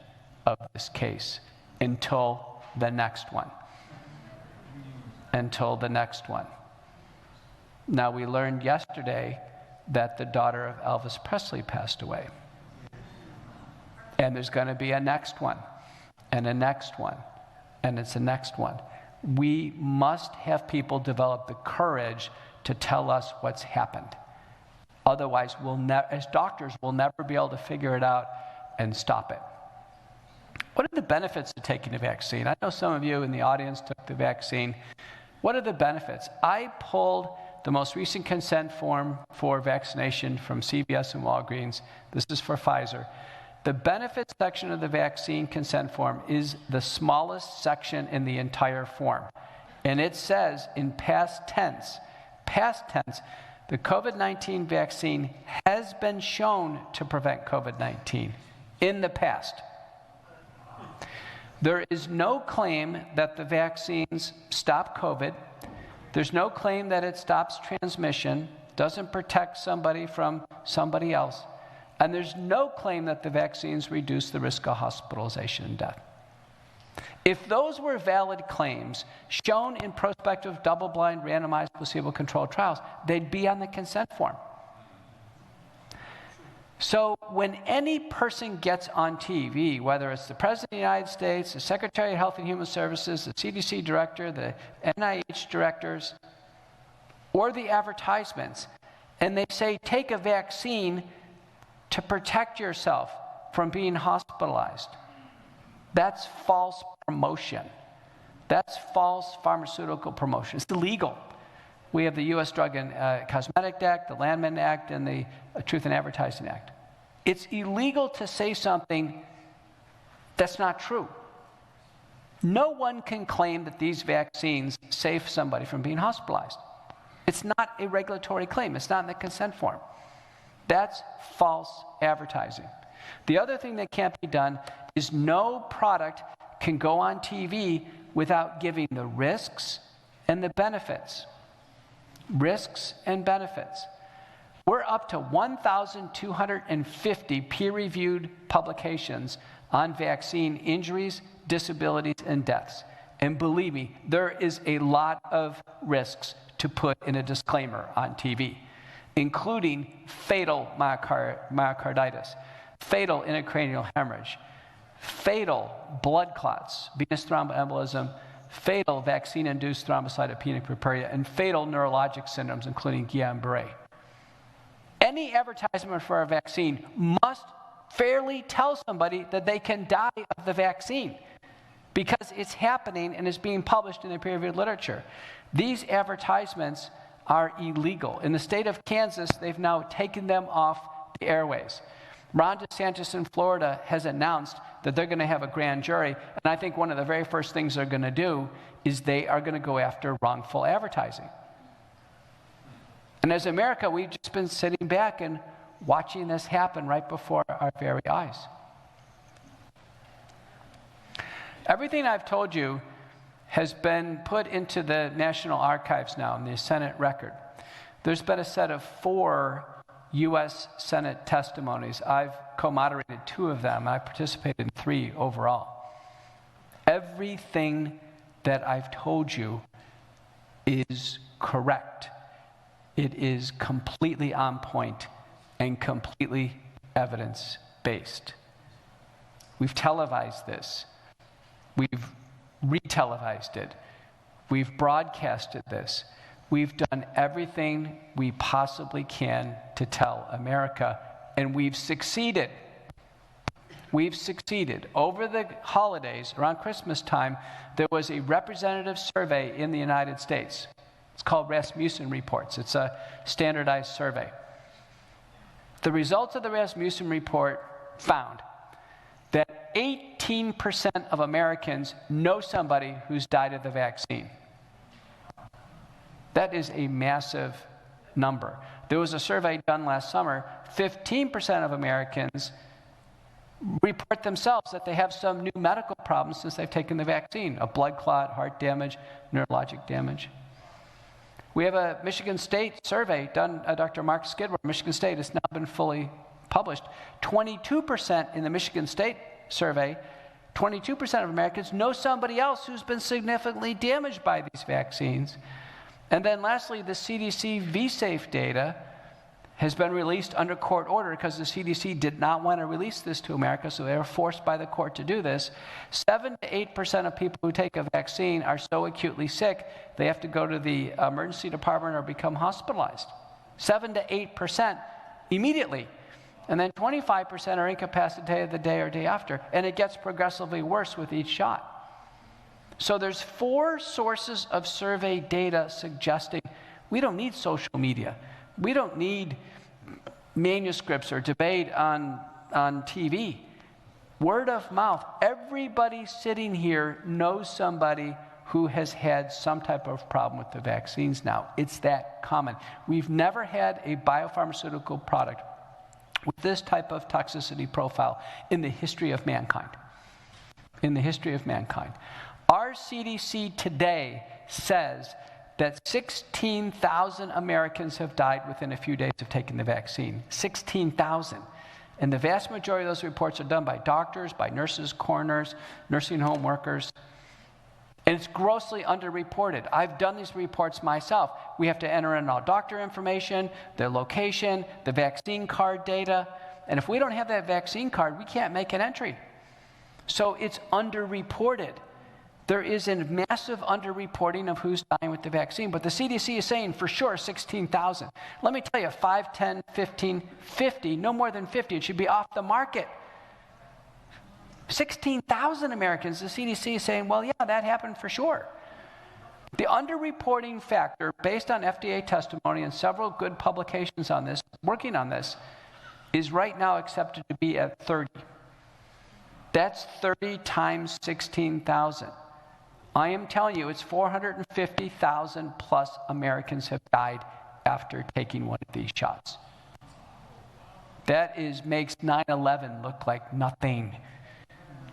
of this case until the next one. Until the next one. Now, we learned yesterday that the daughter of Elvis Presley passed away. And there's going to be a next one, and a next one, and it's a next one. We must have people develop the courage to tell us what's happened. Otherwise, as doctors, we'll never be able to figure it out and stop it. What are the benefits of taking the vaccine? I know some of you in the audience took the vaccine. What are the benefits? I pulled the most recent consent form for vaccination from CVS and Walgreens. This is for Pfizer. The benefits section of the vaccine consent form is the smallest section in the entire form. And it says in past tense, the COVID-19 vaccine has been shown to prevent COVID-19 in the past. There is no claim that the vaccines stop COVID. There's no claim that it stops transmission, doesn't protect somebody from somebody else. And there's no claim that the vaccines reduce the risk of hospitalization and death. If those were valid claims shown in prospective double-blind randomized placebo-controlled trials, they'd be on the consent form. So when any person gets on TV, whether it's the President of the United States, the Secretary of Health and Human Services, the CDC director, the NIH directors, or the advertisements, and they say, take a vaccine to protect yourself from being hospitalized, that's false promotion. That's false pharmaceutical promotion. It's illegal. We have the U.S. Drug and Cosmetic Act, the Landman Act, and the Truth in Advertising Act. It's illegal to say something that's not true. No one can claim that these vaccines save somebody from being hospitalized. It's not a regulatory claim. It's not in the consent form. That's false advertising. The other thing that can't be done is no product can go on TV without giving the risks and the benefits. Risks and benefits. We're up to 1,250 peer-reviewed publications on vaccine injuries, disabilities, and deaths. And believe me, there is a lot of risks to put in a disclaimer on TV, including fatal myocarditis, fatal intracranial hemorrhage, fatal blood clots, venous thromboembolism, fatal vaccine-induced thrombocytopenic purpura, and fatal neurologic syndromes, including Guillain-Barré. Any advertisement for a vaccine must fairly tell somebody that they can die of the vaccine because it's happening and is being published in the peer-reviewed literature. These advertisements are illegal. In the state of Kansas, they've now taken them off the airways. Ron DeSantis in Florida has announced that they're going to have a grand jury, and I think one of the very first things they're going to do is they are going to go after wrongful advertising. And as America, we've just been sitting back and watching this happen right before our very eyes. Everything I've told you has been put into the National Archives now in the Senate record. There's been a set of 4 U.S. Senate testimonies. I've co-moderated 2 of them. I participated in 3 overall. Everything that I've told you is correct. It is completely on point and completely evidence-based. We've televised this. We've re-televised it. We've broadcasted this. We've done everything we possibly can to tell America, and we've succeeded. We've succeeded. Over the holidays, around Christmas time, there was a representative survey in the United States. It's called Rasmussen Reports. It's a standardized survey. The results of the Rasmussen Report found that 18% of Americans know somebody who's died of the vaccine. That is a massive number. There was a survey done last summer. 15% of Americans report themselves that they have some new medical problems since they've taken the vaccine, a blood clot, heart damage, neurologic damage. We have a Michigan State survey done, Dr. Mark Skidmore, Michigan State, has now been fully published. 22% in the Michigan State survey, 22% of Americans know somebody else who's been significantly damaged by these vaccines. And then lastly, the CDC V-Safe data has been released under court order because the CDC did not want to release this to America, so they were forced by the court to do this. 7 to 8% of people who take a vaccine are so acutely sick, they have to go to the emergency department or become hospitalized. 7 to 8% immediately. And then 25% are incapacitated the day or day after. And it gets progressively worse with each shot. So there's 4 sources of survey data suggesting we don't need social media. We don't need manuscripts or debate on TV. Word of mouth. Everybody sitting here knows somebody who has had some type of problem with the vaccines now. It's that common. We've never had a biopharmaceutical product with this type of toxicity profile in the history of mankind. In the history of mankind. Our CDC today says that 16,000 Americans have died within a few days of taking the vaccine. 16,000. And the vast majority of those reports are done by doctors, by nurses, coroners, nursing home workers. And it's grossly underreported. I've done these reports myself. We have to enter in all doctor information, their location, the vaccine card data. And if we don't have that vaccine card, we can't make an entry. So it's underreported. There is a massive underreporting of who's dying with the vaccine, but the CDC is saying for sure 16,000. Let me tell you, 5, 10, 15, 50, no more than 50, it should be off the market. 16,000 Americans, the CDC is saying, well, yeah, that happened for sure. The underreporting factor, based on FDA testimony and several good publications on this, working on this, is right now accepted to be at 30. That's 30 times 16,000. I am telling you, it's 450,000 plus Americans have died after taking one of these shots. That makes 9/11 look like nothing.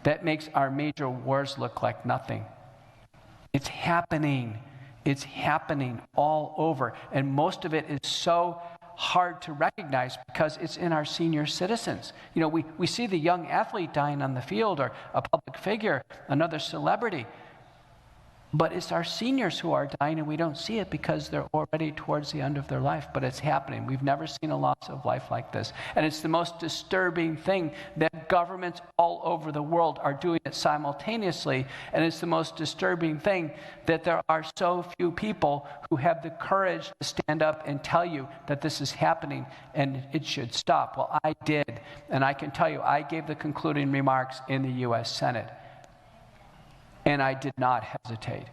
That makes our major wars look like nothing. It's happening. It's happening all over. And most of it is so hard to recognize because it's in our senior citizens. You know, we see the young athlete dying on the field, or a public figure, another celebrity. But it's our seniors who are dying, and we don't see it because they're already towards the end of their life. But it's happening. We've never seen a loss of life like this. And it's the most disturbing thing that governments all over the world are doing it simultaneously. And it's the most disturbing thing that there are so few people who have the courage to stand up and tell you that this is happening and it should stop. Well, I did. And I can tell you, I gave the concluding remarks in the U.S. Senate. And I did not hesitate.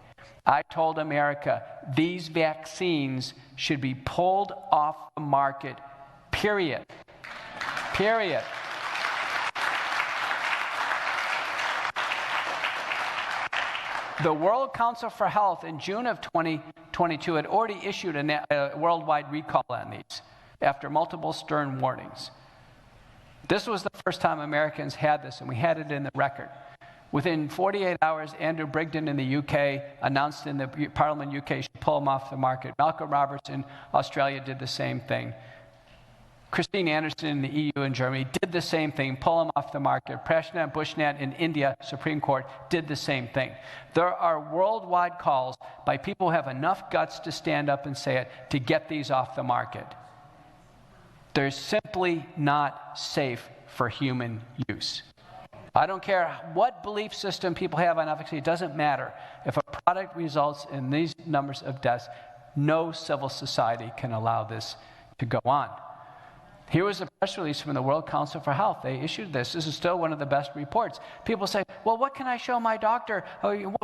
I told America these vaccines should be pulled off the market, period. Period. The World Council for Health in June of 2022 had already issued a worldwide recall on these after multiple stern warnings. This was the first time Americans had this, and we had it in the record. Within 48 hours, Andrew Brigden in the UK announced in the Parliament UK should pull them off the market. Malcolm Roberts in Australia did the same thing. Christine Anderson in the EU and Germany did the same thing, pull them off the market. Prashant Bushnat in India, Supreme Court, did the same thing. There are worldwide calls by people who have enough guts to stand up and say it to get these off the market. They're simply not safe for human use. I don't care what belief system people have on efficacy, it doesn't matter. If a product results in these numbers of deaths, no civil society can allow this to go on. Here was a press release from the World Council for Health. They issued this. This is still one of the best reports. People say, well, what can I show my doctor?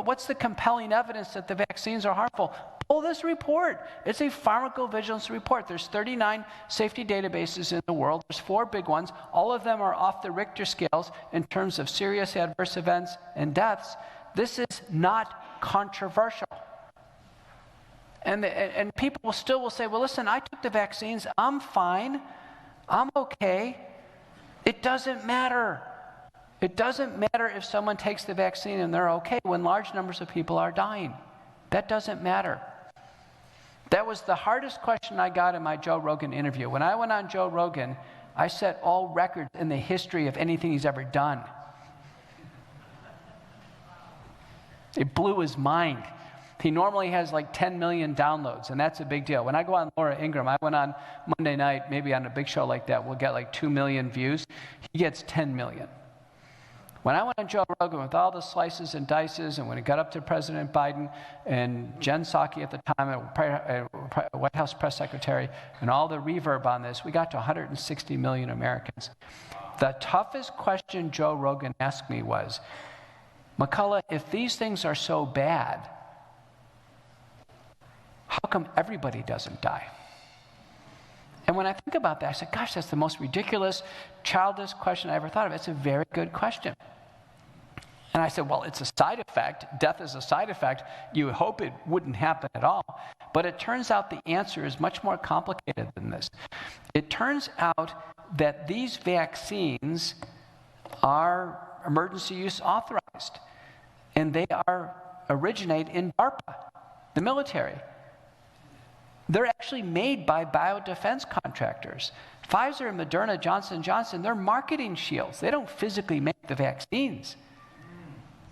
What's the compelling evidence that the vaccines are harmful? Pull this report. It's a pharmacovigilance report. There's 39 safety databases in the world. There's 4 big ones. All of them are off the Richter scales in terms of serious adverse events and deaths. This is not controversial. And people will say, well, listen, I took the vaccines. I'm fine. I'm okay. It doesn't matter. It doesn't matter if someone takes the vaccine and they're okay when large numbers of people are dying. That doesn't matter. That was the hardest question I got in my Joe Rogan interview. When I went on Joe Rogan, I set all records in the history of anything he's ever done. It blew his mind. He normally has like 10 million downloads, and that's a big deal. When I go on Laura Ingraham, I went on Monday night, maybe on a big show like that, we'll get like 2 million views. He gets 10 million. When I went on Joe Rogan with all the slices and dices, and when it got up to President Biden and Jen Psaki at the time, White House press secretary, and all the reverb on this, we got to 160 million Americans. The toughest question Joe Rogan asked me was, McCullough, if these things are so bad, how come everybody doesn't die? And when I think about that, I said, gosh, that's the most ridiculous, childish question I ever thought of. It's a very good question. And I said, well, it's a side effect. Death is a side effect. You would hope it wouldn't happen at all. But it turns out the answer is much more complicated than this. It turns out that these vaccines are emergency use authorized. And they originate in DARPA, the military. They're actually made by biodefense contractors. Pfizer and Moderna, Johnson & Johnson, they're marketing shields. They don't physically make the vaccines.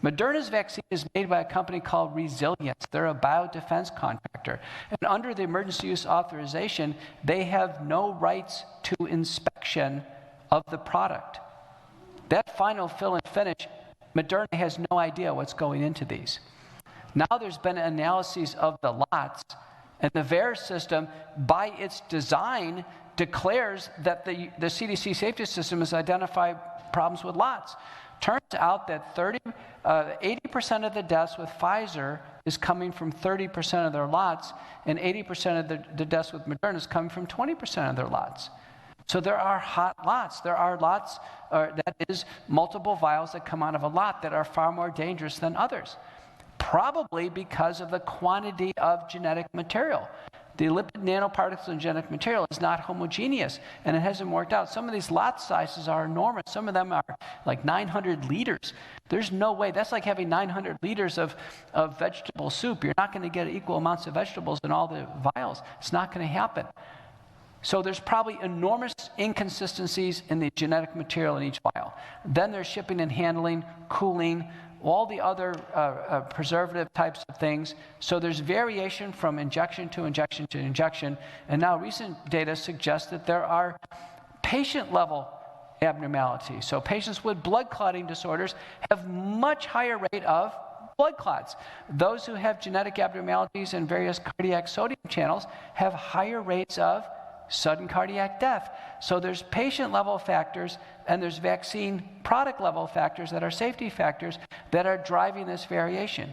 Moderna's vaccine is made by a company called Resilience. They're a biodefense contractor. And under the emergency use authorization, they have no rights to inspection of the product. That final fill and finish, Moderna has no idea what's going into these. Now there's been analyses of the lots, and the VAERS system, by its design, declares that the CDC safety system has identified problems with lots. Turns out that 80% of the deaths with Pfizer is coming from 30% of their lots, and 80% of the deaths with Moderna is coming from 20% of their lots. So there are hot lots. There are lots, that is, multiple vials that come out of a lot that are far more dangerous than others, probably because of the quantity of genetic material. The lipid nanoparticles in genetic material is not homogeneous, and it hasn't worked out. Some of these lot sizes are enormous. Some of them are like 900 liters. There's no way. That's like having 900 liters of vegetable soup. You're not going to get equal amounts of vegetables in all the vials. It's not going to happen. So there's probably enormous inconsistencies in the genetic material in each vial. Then there's shipping and handling, cooling, all the other preservative types of things. So there's variation from injection to injection to injection. And now recent data suggests that there are patient-level abnormalities. So patients with blood clotting disorders have much higher rate of blood clots. Those who have genetic abnormalities in various cardiac sodium channels have higher rates of sudden cardiac death. So there's patient-level factors and there's vaccine product-level factors that are safety factors that are driving this variation.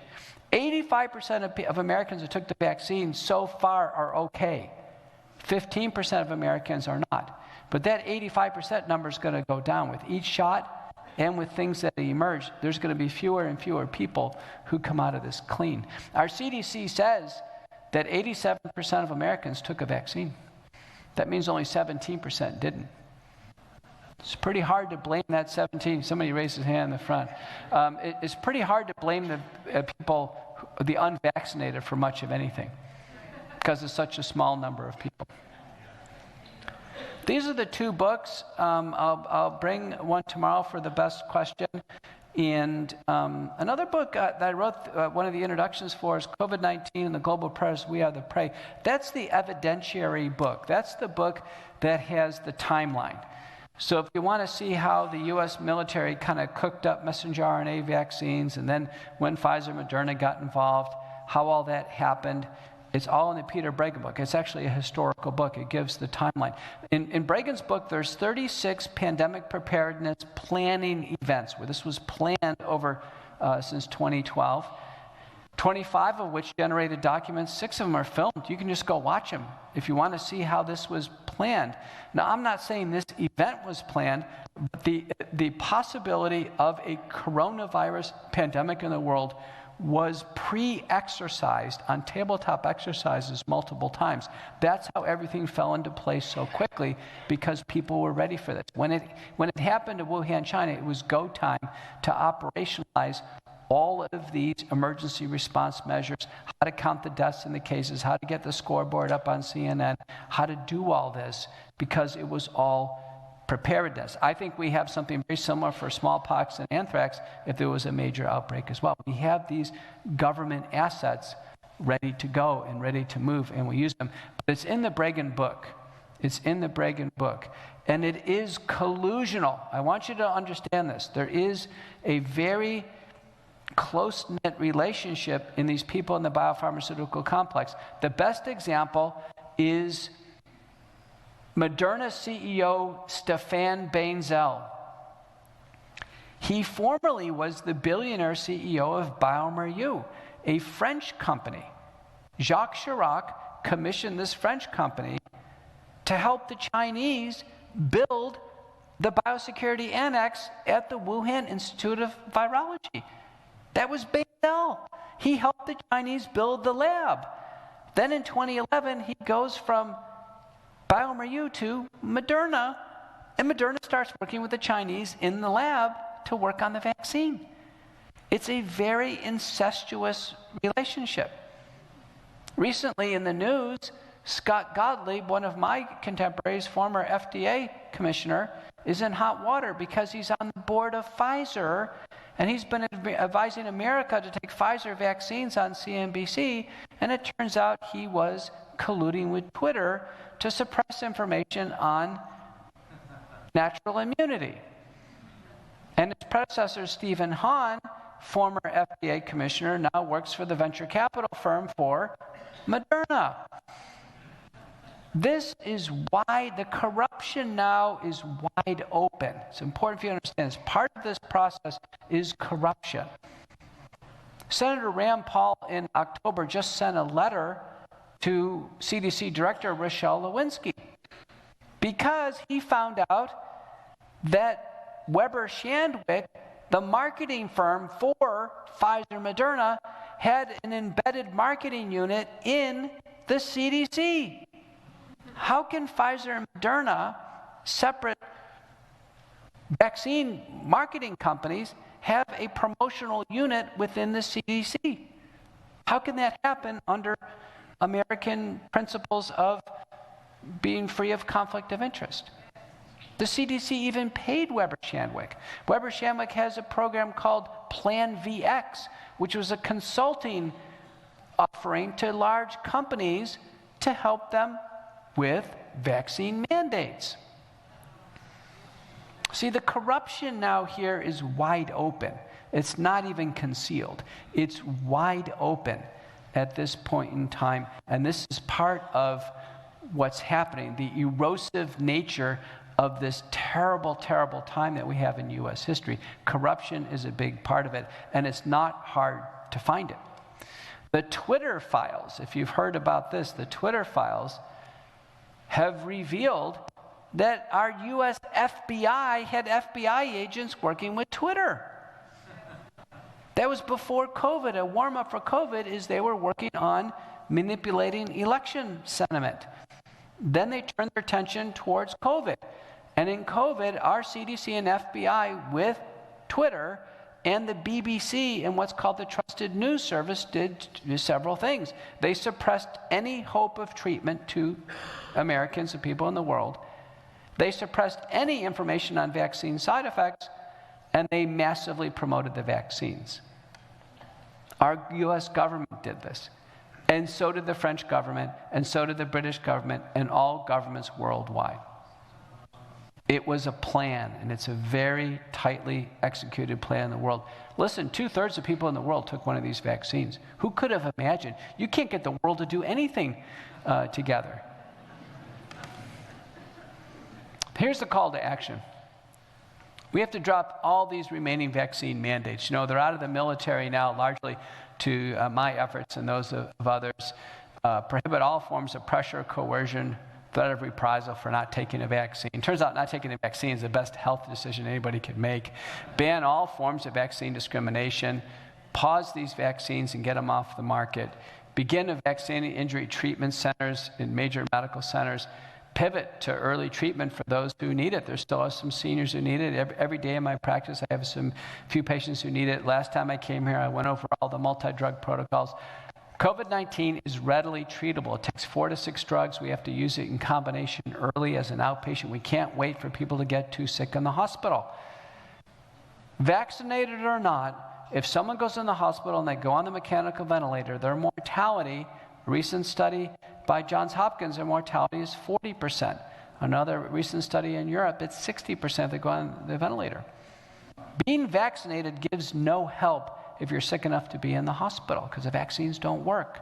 85% of Americans who took the vaccine so far are okay. 15% of Americans are not. But that 85% number is going to go down with each shot, and with things that emerge, there's going to be fewer and fewer people who come out of this clean. Our CDC says that 87% of Americans took a vaccine. That means only 17% didn't. It's pretty hard to blame that 17. Somebody raised his hand in the front. It's pretty hard to blame the people, the unvaccinated, for much of anything, because it's such a small number of people. These are the two books. I'll bring one tomorrow for the best question. And another book that I wrote, one of the introductions for, is COVID-19 and the Global Press, We Are the Prey. That's the evidentiary book. That's the book that has the timeline. So if you want to see how the U.S. military kind of cooked up messenger RNA vaccines, and then when Pfizer and Moderna got involved, how all that happened, it's all in the Peter Breggin book. It's actually a historical book. It gives the timeline. In Breggin's book, there's 36 pandemic preparedness planning events where this was planned over since 2012, 25 of which generated documents. 6 of them are filmed. You can just go watch them if you want to see how this was planned. Now, I'm not saying this event was planned, but the possibility of a coronavirus pandemic in the world was pre-exercised on tabletop exercises multiple times. That's how everything fell into place so quickly, because people were ready for this. When it happened to Wuhan, China, it was go time to operationalize all of these emergency response measures, how to count the deaths and the cases, how to get the scoreboard up on CNN, how to do all this, because it was all preparedness. I think we have something very similar for smallpox and anthrax if there was a major outbreak as well. We have these government assets ready to go and ready to move, and we use them. But it's in the Breggin book. It's in the Breggin book. And it is collusional. I want you to understand this. There is a very close-knit relationship in these people in the biopharmaceutical complex. The best example is Moderna CEO Stéphane Bancel. He formerly was the billionaire CEO of bioMérieux, a French company. Jacques Chirac commissioned this French company to help the Chinese build the biosecurity annex at the Wuhan Institute of Virology. That was Bancel. He helped the Chinese build the lab. Then in 2011, he goes from bioMérieux to Moderna, and Moderna starts working with the Chinese in the lab to work on the vaccine. It's a very incestuous relationship. Recently in the news, Scott Gottlieb, one of my contemporaries, former FDA commissioner, is in hot water because he's on the board of Pfizer, and he's been advising America to take Pfizer vaccines on CNBC, and it turns out he was colluding with Twitter to suppress information on natural immunity. And his predecessor, Stephen Hahn, former FDA commissioner, now works for the venture capital firm for Moderna. This is why the corruption now is wide open. It's important for you to understand this. Part of this process is corruption. Senator Rand Paul in October just sent a letter to CDC Director Rochelle Lewinsky because he found out that Weber Shandwick, the marketing firm for Pfizer Moderna, had an embedded marketing unit in the CDC. How can Pfizer and Moderna, separate vaccine marketing companies, have a promotional unit within the CDC? How can that happen under American principles of being free of conflict of interest? The CDC even paid Weber Shandwick. Weber Shandwick has a program called Plan VX, which was a consulting offering to large companies to help them with vaccine mandates. See, the corruption now here is wide open. It's not even concealed. It's wide open at this point in time, and this is part of what's happening, the erosive nature of this terrible, terrible time that we have in U.S. history. Corruption is a big part of it, and it's not hard to find it. The Twitter files, if you've heard about this, the Twitter files have revealed that our U.S. FBI had FBI agents working with Twitter. That was before COVID. A warm-up for COVID is they were working on manipulating election sentiment. Then they turned their attention towards COVID. And in COVID, our CDC and FBI with Twitter and the BBC and what's called the Trusted News Service did several things. They suppressed any hope of treatment to Americans and people in the world. They suppressed any information on vaccine side effects, and they massively promoted the vaccines. Our U.S. government did this, and so did the French government, and so did the British government, and all governments worldwide. It was a plan, and it's a very tightly executed plan in the world. Listen, 2/3 of people in the world took one of these vaccines. Who could have imagined? You can't get the world to do anything together. Here's the call to action. We have to drop all these remaining vaccine mandates. You know, they're out of the military now, largely to my efforts and those of others. Prohibit all forms of pressure, coercion, threat of reprisal for not taking a vaccine. Turns out not taking a vaccine is the best health decision anybody could make. Ban all forms of vaccine discrimination. Pause these vaccines and get them off the market. Begin a vaccine injury treatment centers in major medical centers. Pivot to early treatment for those who need it. There still are some seniors who need it. Every day in my practice, I have few patients who need it. Last time I came here, I went over all the multi-drug protocols. COVID-19 is readily treatable. It takes 4 to 6 drugs. We have to use it in combination early as an outpatient. We can't wait for people to get too sick in the hospital. Vaccinated or not, if someone goes in the hospital and they go on the mechanical ventilator, their mortality, a recent study by Johns Hopkins, their mortality is 40%. Another recent study in Europe, it's 60% that go on the ventilator. Being vaccinated gives no help if you're sick enough to be in the hospital, because the vaccines don't work.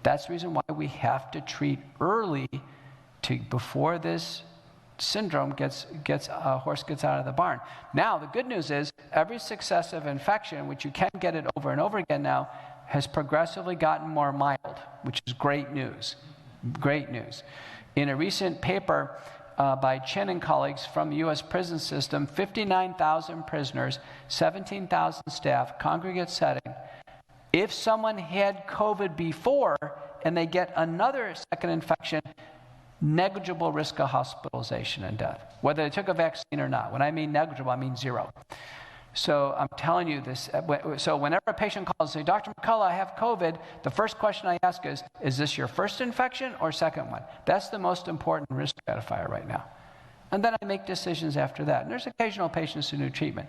That's the reason why we have to treat early before this syndrome horse gets out of the barn. Now, the good news is every successive infection, which you can get it over and over again now, has progressively gotten more mild, which is great news. Great news. In a recent paper by Chen and colleagues from the U.S. prison system, 59,000 prisoners, 17,000 staff, congregate setting. If someone had COVID before and they get another second infection, negligible risk of hospitalization and death, whether they took a vaccine or not. When I mean negligible, I mean 0. So I'm telling you this. So whenever a patient calls and says, Dr. McCullough, I have COVID, the first question I ask is this your first infection or second one? That's the most important risk stratifier right now. And then I make decisions after that. And there's occasional patients who need treatment.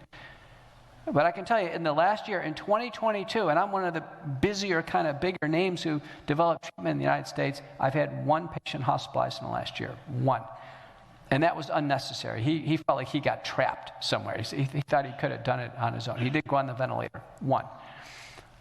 But I can tell you, in the last year, in 2022, and I'm one of the busier, kind of bigger names who developed treatment in the United States, I've had 1 patient hospitalized in the last year. 1. And that was unnecessary. He felt like he got trapped somewhere. He thought he could have done it on his own. He did go on the ventilator. 1.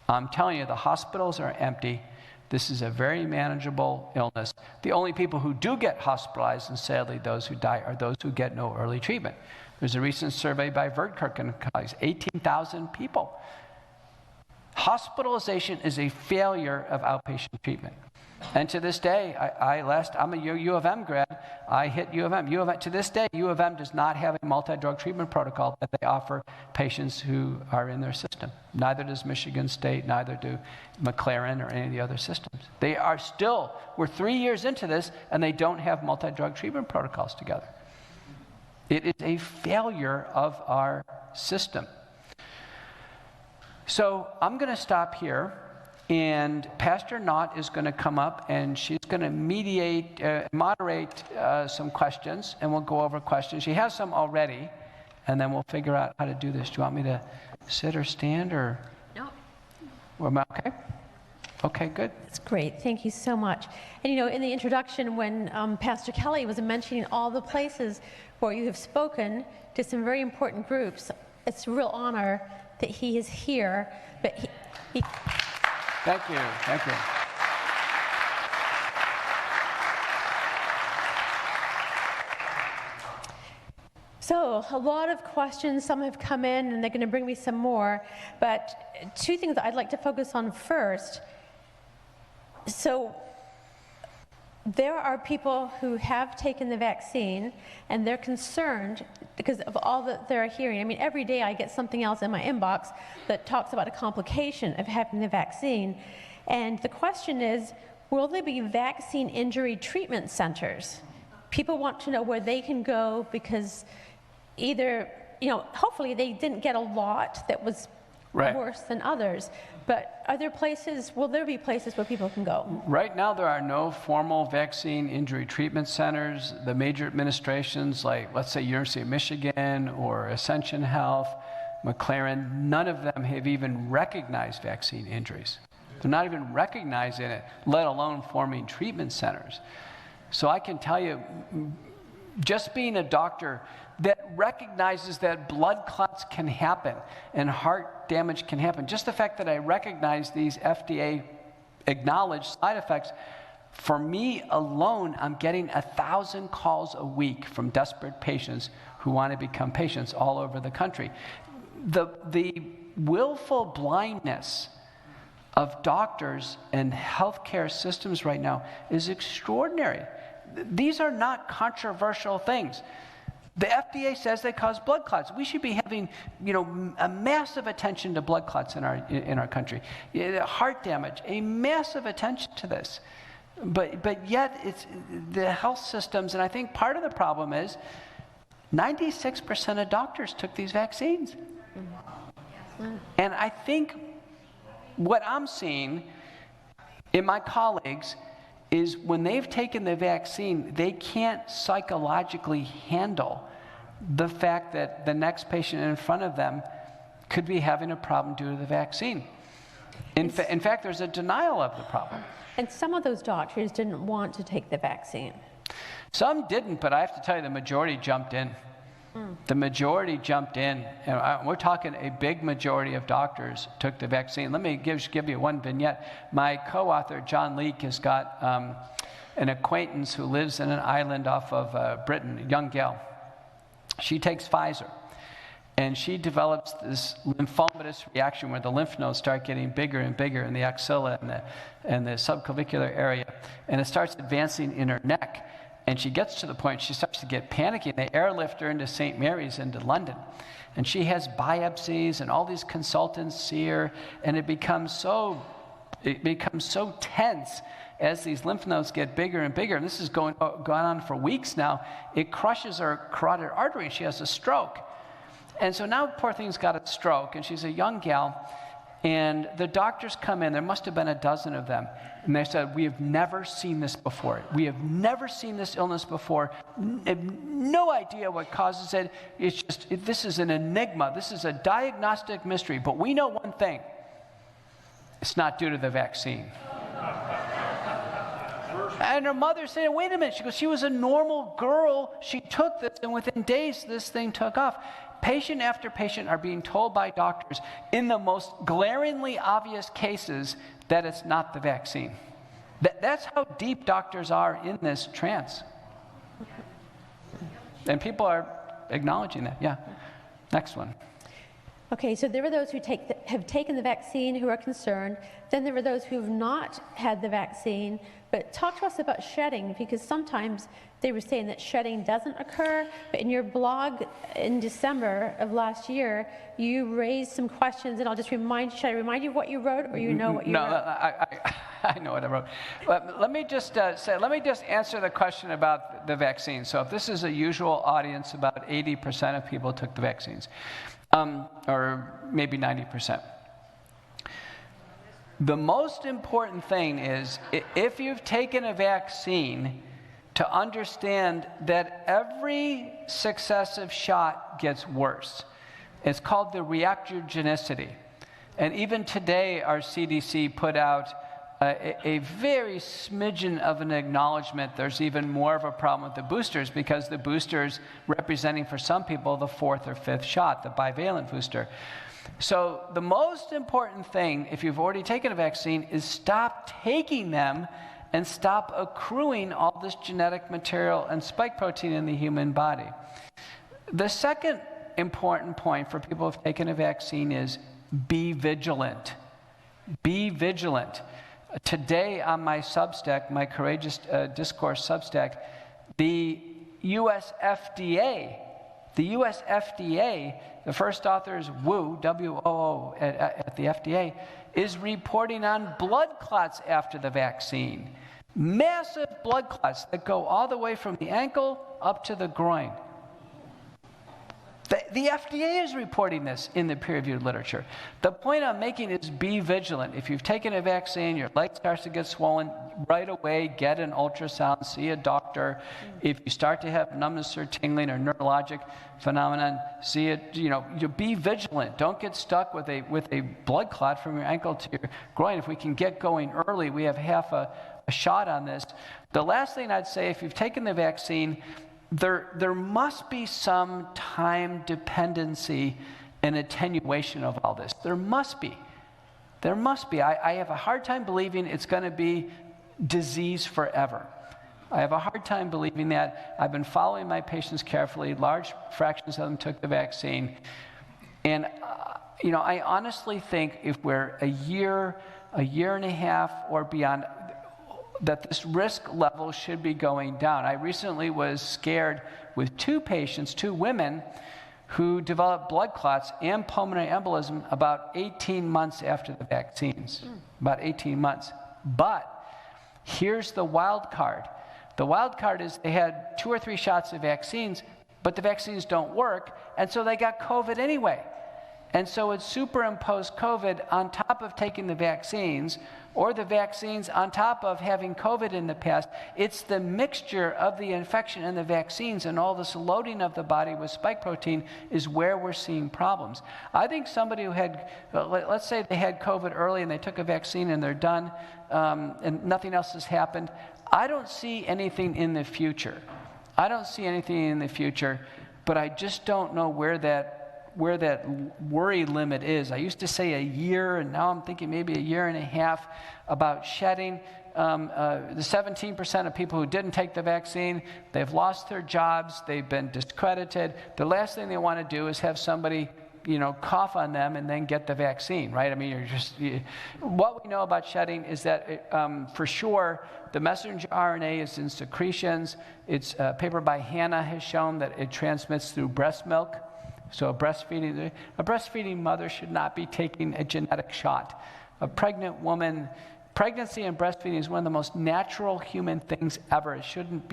I'm telling you, the hospitals are empty. This is a very manageable illness. The only people who do get hospitalized, and sadly those who die, are those who get no early treatment. There's a recent survey by Verdkirk and colleagues, 18,000 people. Hospitalization is a failure of outpatient treatment. And to this day, I'm a U of M grad. I hit U of M. To this day, U of M does not have a multi-drug treatment protocol that they offer patients who are in their system. Neither does Michigan State, neither do McLaren or any of the other systems. They are still, we're 3 years into this, and they don't have multi-drug treatment protocols together. It is a failure of our system. So I'm going to stop here. And Pastor Knott is going to come up, and she's going to moderate some questions, and we'll go over questions. She has some already, and then we'll figure out how to do this. Do you want me to sit or stand, or? No. Am I okay? Okay, good. That's great. Thank you so much. And you know, in the introduction, when Pastor Kelly was mentioning all the places where you have spoken to some very important groups, it's a real honor that he is here. But he Thank you. Thank you. So a lot of questions, some have come in, and they're going to bring me some more. But two things that I'd like to focus on first. So there are people who have taken the vaccine, and they're concerned because of all that they're hearing. I mean, every day I get something else in my inbox that talks about a complication of having the vaccine. And the question is, will there be vaccine injury treatment centers? People want to know where they can go because either, you know, hopefully they didn't get a lot that was worse than others. But are there places, will there be places where people can go? Right now, there are no formal vaccine injury treatment centers. The major administrations, like, let's say, University of Michigan or Ascension Health, McLaren, none of them have even recognized vaccine injuries. They're not even recognizing it, let alone forming treatment centers. So I can tell you, just being a doctor that recognizes that blood clots can happen and heart damage can happen, just the fact that I recognize these FDA acknowledged side effects, for me alone, I'm getting 1,000 calls a week from desperate patients who want to become patients all over the country. The willful blindness of doctors and healthcare systems right now is extraordinary. These are not controversial things. The FDA says they cause blood clots. We should be having, you know, a massive attention to blood clots in our country. Heart damage, a massive attention to this. But yet it's the health systems, and I think part of the problem is 96% of doctors took these vaccines. And I think what I'm seeing in my colleagues is when they've taken the vaccine, they can't psychologically handle the fact that the next patient in front of them could be having a problem due to the vaccine. In fact, there's a denial of the problem. And some of those doctors didn't want to take the vaccine. Some didn't, but I have to tell you, the majority jumped in. The majority jumped in. And we're talking a big majority of doctors took the vaccine. Let me give you one vignette. My co-author, John Leake, has got an acquaintance who lives in an island off of Britain, a young gal. She takes Pfizer, and she develops this lymphomatous reaction where the lymph nodes start getting bigger and bigger in the axilla and the subclavicular area, and it starts advancing in her neck. And she gets to the point, she starts to get panicky, and they airlift her into St. Mary's into London. And she has biopsies, and all these consultants see her, and it becomes so tense as these lymph nodes get bigger and bigger. And this is going on for weeks now. It crushes her carotid artery, and she has a stroke. And so now poor thing's got a stroke, and she's a young gal. And the doctors come in, there must have been a dozen of them, and they said, we have never seen this before. We have never seen this illness before. No idea what causes it. It's just, this is an enigma. This is a diagnostic mystery. But we know one thing. It's not due to the vaccine. And her mother said, wait a minute. She goes, she was a normal girl. She took this, and within days, this thing took off. Patient after patient are being told by doctors in the most glaringly obvious cases that it's not the vaccine. That's how deep doctors are in this trance. And people are acknowledging that. Yeah. Next one. Okay, so there were those who have taken the vaccine who are concerned. Then there were those who have not had the vaccine. But talk to us about shedding, because sometimes they were saying that shedding doesn't occur. But in your blog in December of last year, you raised some questions, and I'll just should I remind you what you wrote, or you know what you wrote? No, I know what I wrote. But let me just answer the question about the vaccine. So if this is a usual audience, about 80% of people took the vaccines. Or maybe 90%. The most important thing is, if you've taken a vaccine, to understand that every successive shot gets worse. It's called the reactogenicity. And even today, our CDC put out a very smidgen of an acknowledgement there's even more of a problem with the boosters, because the boosters representing for some people the 4th or 5th shot, the bivalent booster. So the most important thing, if you've already taken a vaccine, is stop taking them and stop accruing all this genetic material and spike protein in the human body. The second important point for people who've taken a vaccine is be vigilant. Be vigilant. Today on my Substack, my Courageous Discourse Substack, the US FDA, the first author is Wu, W-O-O, at the FDA, is reporting on blood clots after the vaccine. Massive blood clots that go all the way from the ankle up to the groin. The FDA is reporting this in the peer-reviewed literature. The point I'm making is be vigilant. If you've taken a vaccine, your leg starts to get swollen, right away get an ultrasound, see a doctor. If you start to have numbness or tingling or neurologic phenomenon, see it, you be vigilant. Don't get stuck with a blood clot from your ankle to your groin. If we can get going early, we have half a shot on this. The last thing I'd say, if you've taken the vaccine, there must be some time dependency and attenuation of all this. There must be. I have a hard time believing it's going to be disease forever. I have a hard time believing that. I've been following my patients carefully. Large fractions of them took the vaccine. And, I honestly think if we're a year and a half or beyond, that this risk level should be going down. I recently was scared with two women who developed blood clots and pulmonary embolism about 18 months after the vaccines. About 18 months. But here's the wild card. The wild card is they had 2 or 3 shots of vaccines, but the vaccines don't work, and so they got COVID anyway. And so it superimposed COVID on top of taking the vaccines, or the vaccines on top of having COVID in the past. It's the mixture of the infection and the vaccines and all this loading of the body with spike protein is where we're seeing problems. I think somebody who had, let's say they had COVID early and they took a vaccine and they're done, and nothing else has happened. I don't see anything in the future. But I just don't know where that worry limit is. I used to say a year, and now I'm thinking maybe a year and a half about shedding. The 17% of people who didn't take the vaccine, they've lost their jobs, they've been discredited. The last thing they want to do is have somebody, cough on them and then get the vaccine, right? I mean, what we know about shedding is that for sure, the messenger RNA is in secretions. It's a paper by Hannah has shown that it transmits through breast milk. So a breastfeeding mother should not be taking a genetic shot. A pregnant woman, pregnancy and breastfeeding is one of the most natural human things ever. It shouldn't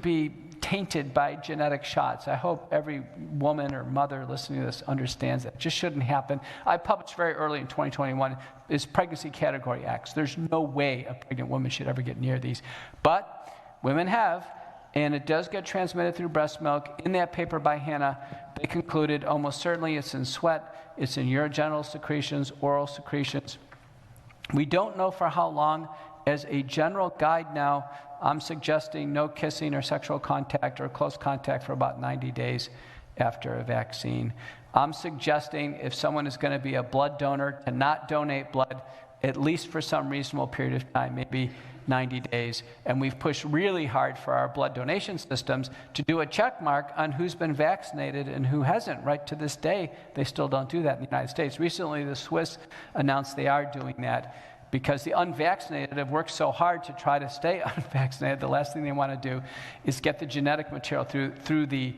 be tainted by genetic shots. I hope every woman or mother listening to this understands that. It just shouldn't happen. I published very early in 2021, is Pregnancy Category X. There's no way a pregnant woman should ever get near these. But women have. And it does get transmitted through breast milk. In that paper by Hannah, they concluded almost certainly it's in sweat, it's in urogenital secretions, oral secretions. We don't know for how long. As a general guide now, I'm suggesting no kissing or sexual contact or close contact for about 90 days after a vaccine. I'm suggesting if someone is going to be a blood donor to not donate blood at least for some reasonable period of time, maybe 90 days. And we've pushed really hard for our blood donation systems to do a check mark on who's been vaccinated and who hasn't. Right to this day, they still don't do that in the United States. Recently, the Swiss announced they are doing that because the unvaccinated have worked so hard to try to stay unvaccinated. The last thing they want to do is get the genetic material through the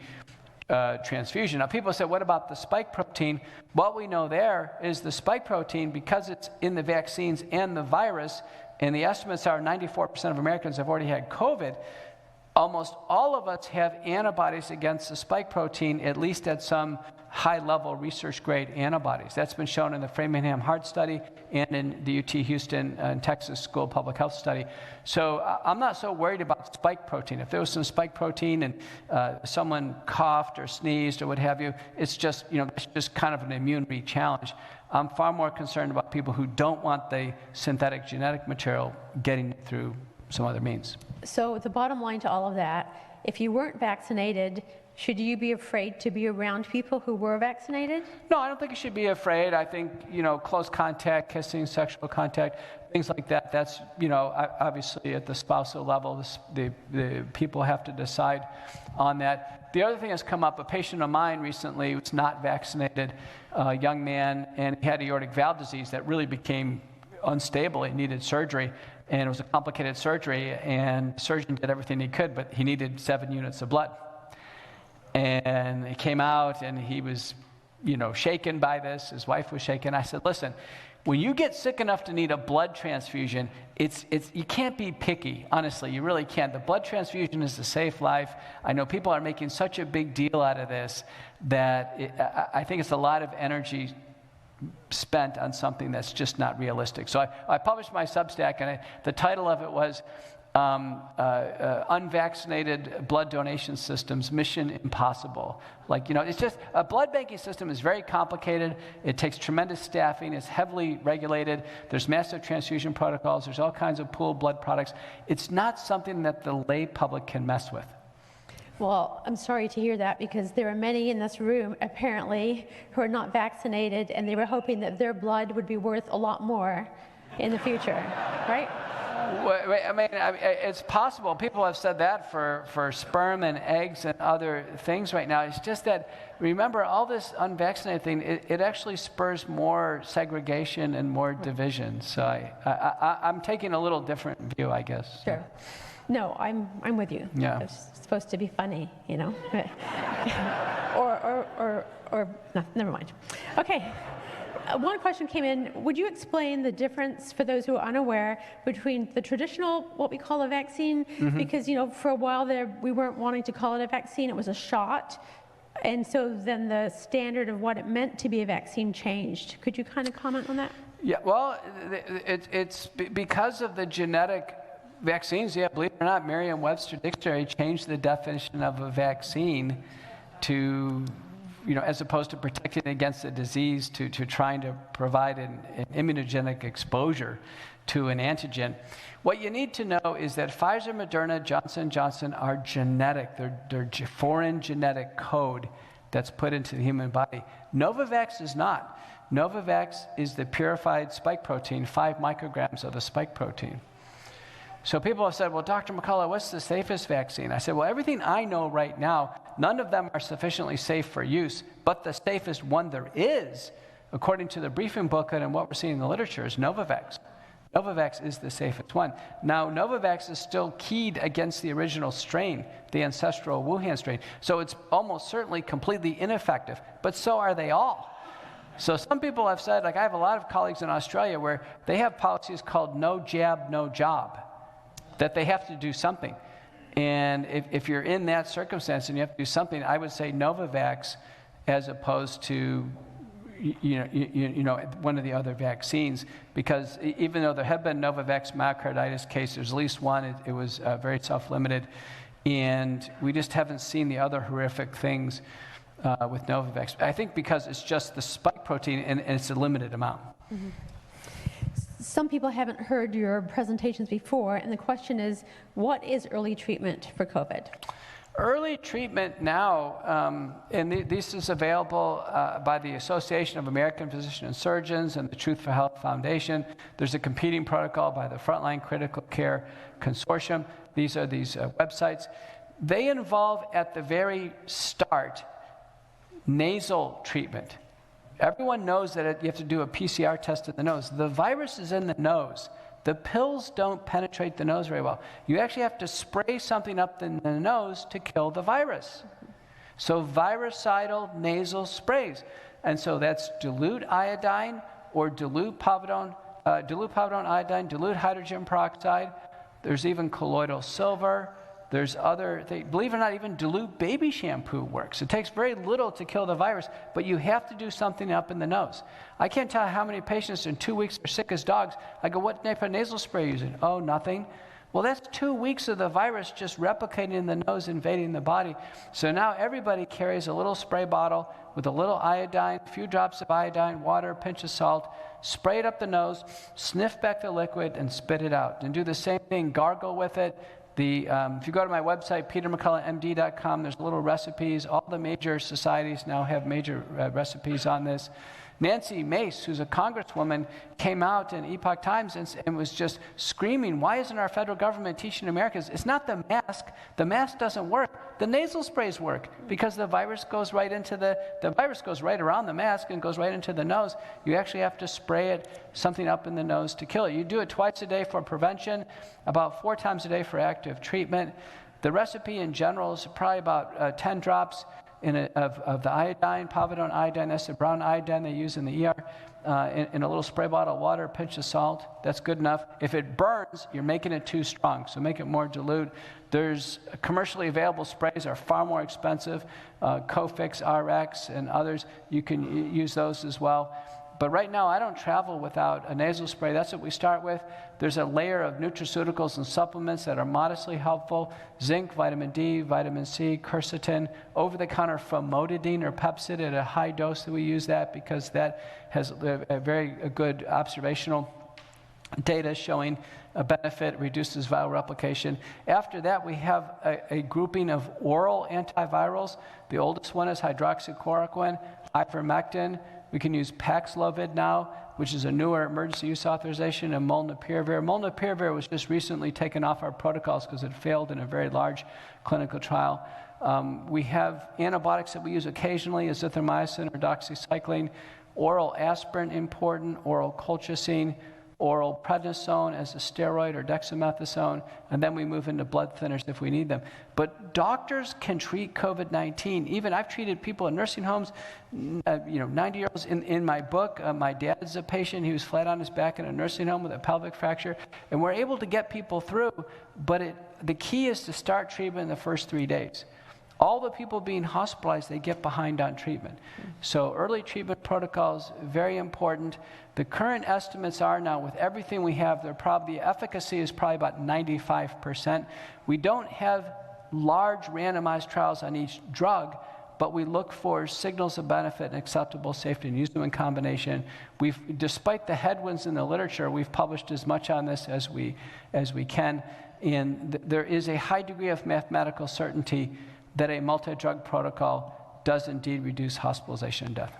transfusion. Now, people say, what about the spike protein? What we know there is the spike protein, because it's in the vaccines and the virus, and the estimates are 94% of Americans have already had COVID, almost all of us have antibodies against the spike protein, at least at some high-level research-grade antibodies. That's been shown in the Framingham Heart Study and in the UT Houston and Texas School of Public Health Study. So I'm not so worried about spike protein. If there was some spike protein and someone coughed or sneezed or what have you, it's just, it's just kind of an immunity challenge. I'm far more concerned about people who don't want the synthetic genetic material getting through some other means. So the bottom line to all of that, if you weren't vaccinated, should you be afraid to be around people who were vaccinated? No, I don't think you should be afraid. I think, close contact, kissing, sexual contact, things like that, that's, obviously at the spousal level, the people have to decide on that. The other thing that's come up, a patient of mine recently was not vaccinated, a young man, and he had aortic valve disease that really became unstable. He needed surgery, and it was a complicated surgery, and the surgeon did everything he could, but he needed 7 units of blood. And he came out, and he was, shaken by this. His wife was shaken. I said, listen, when you get sick enough to need a blood transfusion, you can't be picky, honestly. You really can't. The blood transfusion is a safe life. I know people are making such a big deal out of this that I think it's a lot of energy spent on something that's just not realistic. So I published my Substack, and the title of it was Unvaccinated Blood Donation Systems, Mission Impossible. It's just, a blood banking system is very complicated. It takes tremendous staffing. It's heavily regulated. There's massive transfusion protocols. There's all kinds of pooled blood products. It's not something that the lay public can mess with. Well, I'm sorry to hear that, because there are many in this room, apparently, who are not vaccinated, and they were hoping that their blood would be worth a lot more in the future, right? I mean, it's possible. People have said that for sperm and eggs and other things right now. It's just that, remember, all this unvaccinated thing, it actually spurs more segregation and more division. So I'm taking a little different view, I guess. Sure. No, I'm with you. Yeah. It's supposed to be funny, or no, never mind. Okay. One question came in. Would you explain the difference, for those who are unaware, between the traditional, what we call a vaccine, because, for a while there, we weren't wanting to call it a vaccine, it was a shot. And so then the standard of what it meant to be a vaccine changed. Could you kind of comment on that? Yeah, well, it's because of the genetic vaccines. Yeah, believe it or not, Merriam-Webster Dictionary changed the definition of a vaccine to, as opposed to protecting against a disease, to trying to provide an immunogenic exposure to an antigen. What you need to know is that Pfizer, Moderna, Johnson & Johnson are genetic. They're foreign genetic code that's put into the human body. Novavax is not. Novavax is the purified spike protein, 5 micrograms of the spike protein. So people have said, well, Dr. McCullough, what's the safest vaccine? I said, well, everything I know right now, none of them are sufficiently safe for use, but the safest one there is, according to the briefing booklet and what we're seeing in the literature, is Novavax. Novavax is the safest one. Now, Novavax is still keyed against the original strain, the ancestral Wuhan strain, so it's almost certainly completely ineffective, but so are they all. So some people have said, I have a lot of colleagues in Australia where they have policies called no jab, no job, that they have to do something. And if you're in that circumstance and you have to do something, I would say Novavax as opposed to one of the other vaccines, because even though there have been Novavax myocarditis cases, there's at least one, it was very self-limited, and we just haven't seen the other horrific things with Novavax. I think because it's just the spike protein and it's a limited amount. Mm-hmm. Some people haven't heard your presentations before, and the question is, what is early treatment for COVID? Early treatment now, and this is available by the Association of American Physicians and Surgeons and the Truth for Health Foundation. There's a competing protocol by the Frontline Critical Care Consortium. These are these websites. They involve, at the very start, nasal treatment. Everyone knows that you have to do a PCR test in the nose. The virus is in the nose. The pills don't penetrate the nose very well. You actually have to spray something up in the nose to kill the virus. So virucidal nasal sprays. And so that's dilute iodine or dilute povidone iodine, dilute hydrogen peroxide. There's even colloidal silver. There's other things. Believe it or not, even dilute baby shampoo works. It takes very little to kill the virus, but you have to do something up in the nose. I can't tell how many patients in 2 weeks are sick as dogs. I go, what type of nasal spray are you using? Oh, nothing. Well, that's 2 weeks of the virus just replicating in the nose, invading the body. So now everybody carries a little spray bottle with a little iodine, a few drops of iodine, water, a pinch of salt, spray it up the nose, sniff back the liquid, and spit it out. And do the same thing, gargle with it. If you go to my website, petermcculloughmd.com, there's little recipes. All the major societies now have major recipes on this. Nancy Mace, who's a congresswoman, came out in Epoch Times and was just screaming, why isn't our federal government teaching Americans? It's not the mask. The mask doesn't work. The nasal sprays work because the virus goes right into the virus goes right around the mask and goes right into the nose. You actually have to spray it, something up in the nose to kill it. You do it twice a day for prevention, about 4 times a day for active treatment. The recipe in general is probably about 10 drops of the iodine, povidone iodine. That's the brown iodine they use in the ER, in a little spray bottle of water, a pinch of salt. That's good enough. If it burns, you're making it too strong, so make it more dilute. There's commercially available sprays are far more expensive. Cofix RX and others, you can use those as well. But right now, I don't travel without a nasal spray. That's what we start with. There's a layer of nutraceuticals and supplements that are modestly helpful. Zinc, vitamin D, vitamin C, quercetin, over-the-counter famotidine or Pepcid at a high dose that we use that because that has a very good observational data showing a benefit, reduces viral replication. After that, we have a grouping of oral antivirals. The oldest one is hydroxychloroquine, ivermectin. We can use Paxlovid now, which is a newer emergency use authorization, and molnupiravir. Molnupiravir was just recently taken off our protocols because it failed in a very large clinical trial. We have antibiotics that we use occasionally, azithromycin or doxycycline, oral aspirin important, oral colchicine, oral prednisone as a steroid or dexamethasone, and then we move into blood thinners if we need them. But doctors can treat COVID-19. Even I've treated people in nursing homes, 90-year-olds. In my book, my dad's a patient. He was flat on his back in a nursing home with a pelvic fracture, and we're able to get people through, but the key is to start treatment in the first 3 days. All the people being hospitalized, they get behind on treatment. So early treatment protocols, very important. The current estimates are now, with everything we have, the efficacy is probably about 95%. We don't have large randomized trials on each drug, but we look for signals of benefit and acceptable safety and use them in combination. Despite the headwinds in the literature, we've published as much on this as we can. And there is a high degree of mathematical certainty that a multi-drug protocol does indeed reduce hospitalization and death.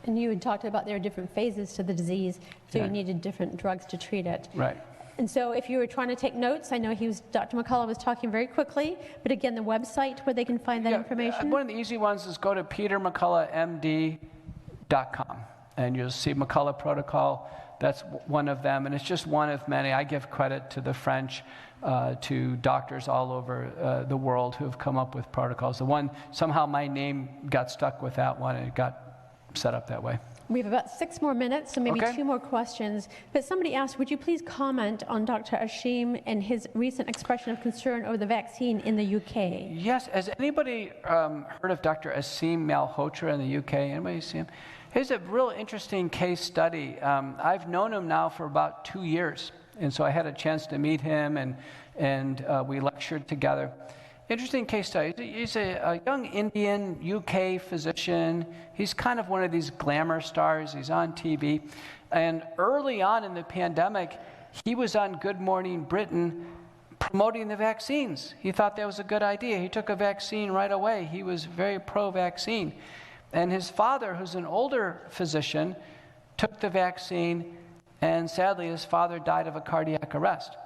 And you had talked about there are different phases to the disease, so Yeah. you needed different drugs to treat it. Right. And so if you were trying to take notes, I know Dr. McCullough was talking very quickly, but again, the website where they can find that information? One of the easy ones is go to petermcculloughmd.com, and you'll see McCullough Protocol. That's one of them, and it's just one of many. I give credit to the French, to doctors all over the world who have come up with protocols. The one, somehow my name got stuck with that one, and it got set up that way. We have about 6 more minutes, so maybe Okay. 2 more questions. But somebody asked, would you please comment on Dr. Ashim and his recent expression of concern over the vaccine in the UK? Yes, has anybody heard of Dr. Asim Malhotra in the UK? Anybody see him? Here's a real interesting case study. I've known him now for about 2 years, and so I had a chance to meet him, and we lectured together. Interesting case study. He's a young Indian UK physician. He's kind of one of these glamour stars. He's on TV. And early on in the pandemic, he was on Good Morning Britain promoting the vaccines. He thought that was a good idea. He took a vaccine right away. He was very pro-vaccine. And his father, who's an older physician, took the vaccine, and sadly his father died of a cardiac arrest.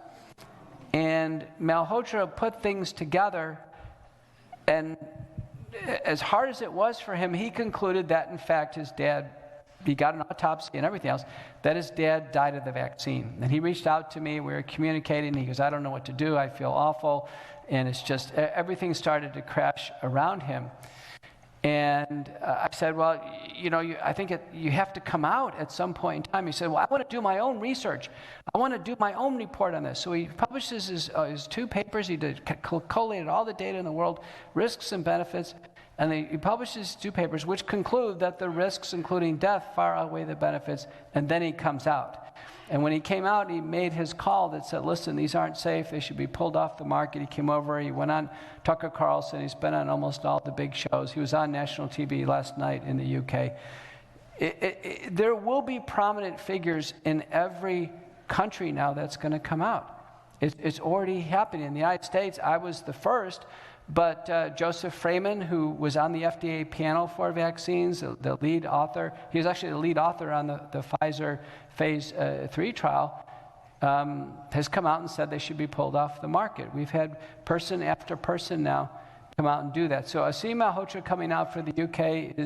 And Malhotra put things together, and as hard as it was for him, he concluded that in fact his dad, he got an autopsy and everything else, that his dad died of the vaccine. And he reached out to me, we were communicating, he goes, I don't know what to do, I feel awful. And it's just, everything started to crash around him. And I said, well, you know, I think you have to come out at some point in time. He said, well, I want to do my own research. I want to do my own report on this. So he publishes his 2 papers. He collated all the data in the world, risks and benefits. And he publishes 2 papers, which conclude that the risks, including death, far outweigh the benefits. And then he comes out. And when he came out, he made his call that said, listen, these aren't safe. They should be pulled off the market. He came over. He went on Tucker Carlson. He's been on almost all the big shows. He was on national TV last night in the UK. There will be prominent figures in every country now that's going to come out. It's already happening. In the United States, I was the first. But Joseph Freeman, who was on the FDA panel for vaccines, the lead author, he was actually the lead author on the Pfizer phase 3 trial, has come out and said they should be pulled off the market. We've had person after person now come out and do that. So Aseem Malhotra coming out for the UK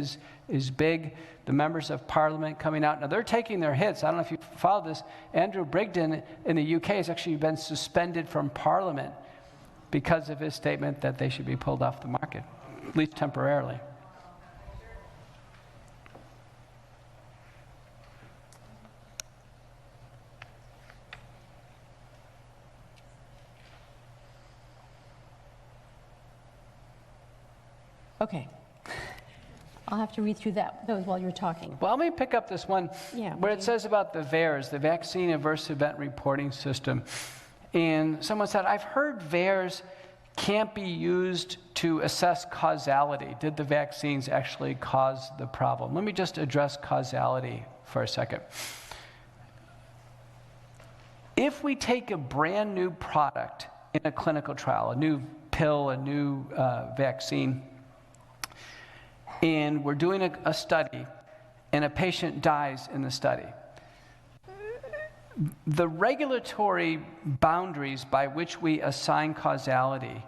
is big. The members of Parliament coming out. Now they're taking their hits. I don't know if you followed this. Andrew Brigden in the UK has actually been suspended from Parliament because of his statement that they should be pulled off the market, at least temporarily. Okay. I'll have to read through those while you're talking. Well, let me pick up this one where it says about the VAERS, the Vaccine Adverse Event Reporting System. And someone said, I've heard VAERS can't be used to assess causality. Did the vaccines actually cause the problem? Let me just address causality for a second. If we take a brand new product in a clinical trial, a new pill, a new vaccine, and we're doing a study, and a patient dies in the study, the regulatory boundaries by which we assign causality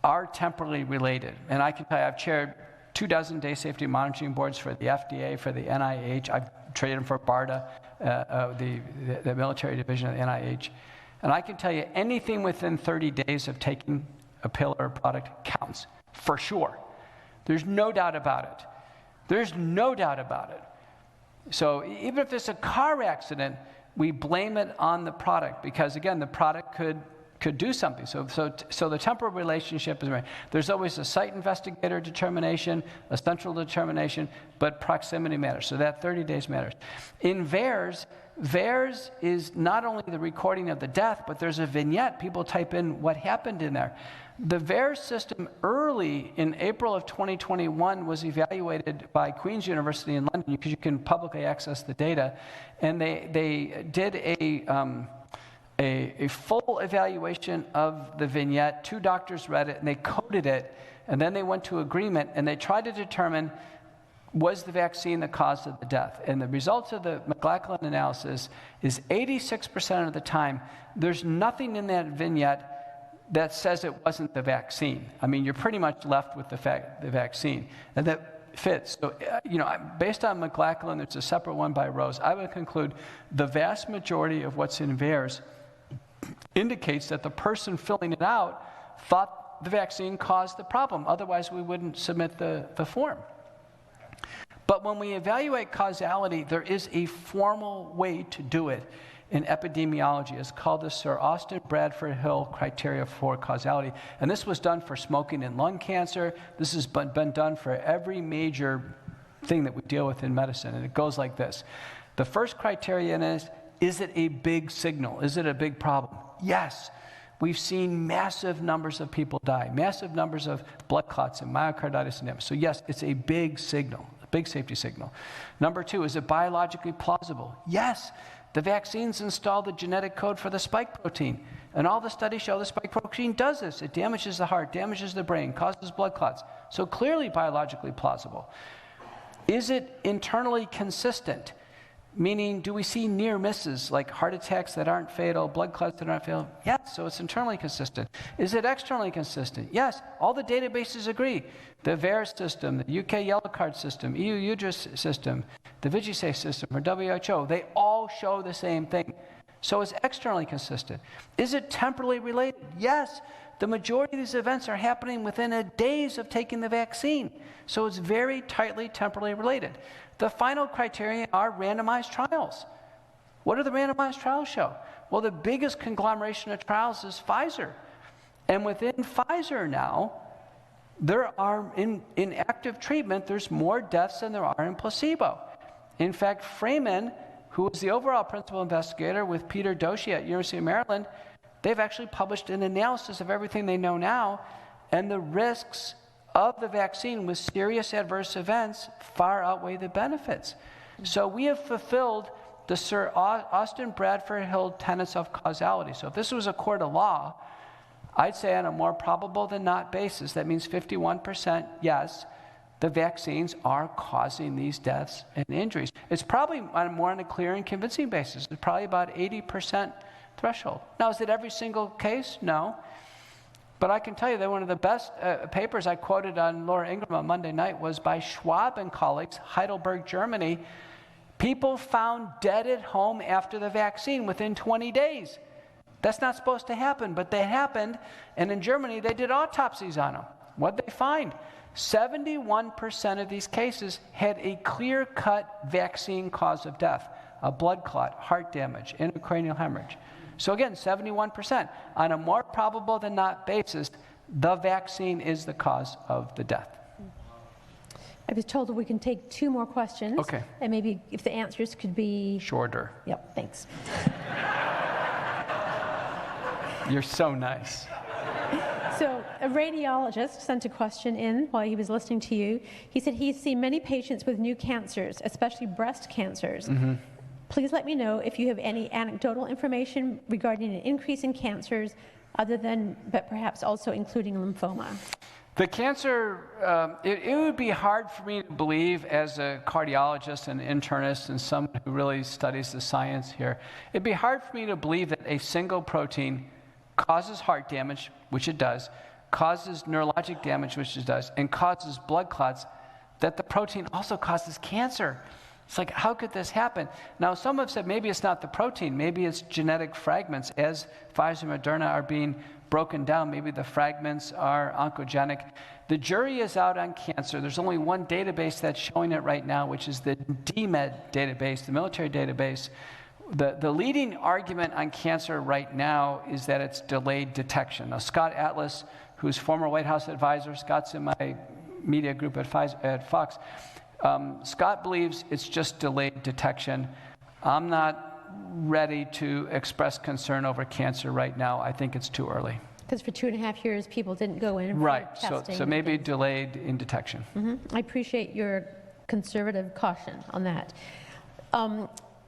are temporally related. And I can tell you, I've chaired 24 day safety monitoring boards for the FDA, for the NIH. I've traded them for BARDA, the military division of the NIH. And I can tell you, anything within 30 days of taking a pill or a product counts, for sure. There's no doubt about it. There's no doubt about it. So even if there's a car accident, we blame it on the product because, again, the product could do something. So the temporal relationship is right. There's always a site investigator determination, a central determination, but proximity matters. So that 30 days matters. In VAERS, VAERS is not only the recording of the death, but there's a vignette. People type in what happened in there. The VAERS system early in April of 2021 was evaluated by Queen's University in London because you can publicly access the data. And they did a full evaluation of the vignette. 2 doctors read it and they coded it. And then they went to agreement and they tried to determine, was the vaccine the cause of the death? And the results of the McLachlan analysis is 86% of the time, there's nothing in that vignette that says it wasn't the vaccine. I mean, you're pretty much left with the vaccine. And that fits. So, based on McLachlan, there's a separate one by Rose, I would conclude the vast majority of what's in VAERS indicates that the person filling it out thought the vaccine caused the problem. Otherwise, we wouldn't submit the form. But when we evaluate causality, there is a formal way to do it in epidemiology. It's called the Sir Austin Bradford Hill criteria for causality. And this was done for smoking and lung cancer. This has been done for every major thing that we deal with in medicine. And it goes like this. The first criterion is it a big signal? Is it a big problem? Yes. We've seen massive numbers of people die, massive numbers of blood clots and myocarditis and damage. So yes, it's a big signal, a big safety signal. Number 2, is it biologically plausible? Yes. The vaccines install the genetic code for the spike protein. And all the studies show the spike protein does this. It damages the heart, damages the brain, causes blood clots. So clearly biologically plausible. Is it internally consistent? Meaning, do we see near misses, like heart attacks that aren't fatal, blood clots that aren't fatal? Yes, so it's internally consistent. Is it externally consistent? Yes, all the databases agree. The VAERS system, the UK Yellow Card system, EU UDRIS system, the VigiSafe system, or WHO, they all show the same thing. So it's externally consistent. Is it temporally related? Yes. The majority of these events are happening within days of taking the vaccine. So it's very tightly temporally related. The final criteria are randomized trials. What do the randomized trials show? Well, the biggest conglomeration of trials is Pfizer. And within Pfizer now, there are, in active treatment, there's more deaths than there are in placebo. In fact, Freeman, who was the overall principal investigator with Peter Doshi at University of Maryland, they've actually published an analysis of everything they know now, and the risks of the vaccine with serious adverse events far outweigh the benefits. So we have fulfilled the Sir Austin Bradford Hill tenets of causality. So if this was a court of law, I'd say on a more probable than not basis, that means 51% yes, the vaccines are causing these deaths and injuries. It's probably more on a clear and convincing basis. It's probably about 80% threshold. Now, is it every single case? No. But I can tell you that one of the best papers I quoted on Laura Ingraham on Monday night was by Schwab and colleagues, Heidelberg, Germany. People found dead at home after the vaccine within 20 days. That's not supposed to happen, but they happened. And in Germany, they did autopsies on them. What did they find? 71% of these cases had a clear-cut vaccine cause of death, a blood clot, heart damage, intracranial hemorrhage. So again, 71%. On a more probable than not basis, the vaccine is the cause of the death. I was told that we can take 2 more questions. Okay. And maybe if the answers could be... Shorter. Yep, thanks. You're so nice. So a radiologist sent a question in while he was listening to you. He said he's seen many patients with new cancers, especially breast cancers. Mm-hmm. Please let me know if you have any anecdotal information regarding an increase in cancers other than, but perhaps also including lymphoma. The cancer, it would be hard for me to believe as a cardiologist and internist and someone who really studies the science here, it'd be hard for me to believe that a single protein causes heart damage, which it does, causes neurologic damage, which it does, and causes blood clots, that the protein also causes cancer. It's like, how could this happen? Now, some have said maybe it's not the protein, maybe it's genetic fragments. As Pfizer and Moderna are being broken down, maybe the fragments are oncogenic. The jury is out on cancer. There's only one database that's showing it right now, which is the DMED database, the military database. The leading argument on cancer right now is that it's delayed detection. Now, Scott Atlas, who's former White House advisor, Scott's in my media group at Fox, Scott believes it's just delayed detection. I'm not ready to express concern over cancer right now. I think it's too early. Because for 2.5 years, people didn't go in for right. testing. So maybe delayed in detection. Mm-hmm. I appreciate your conservative caution on that.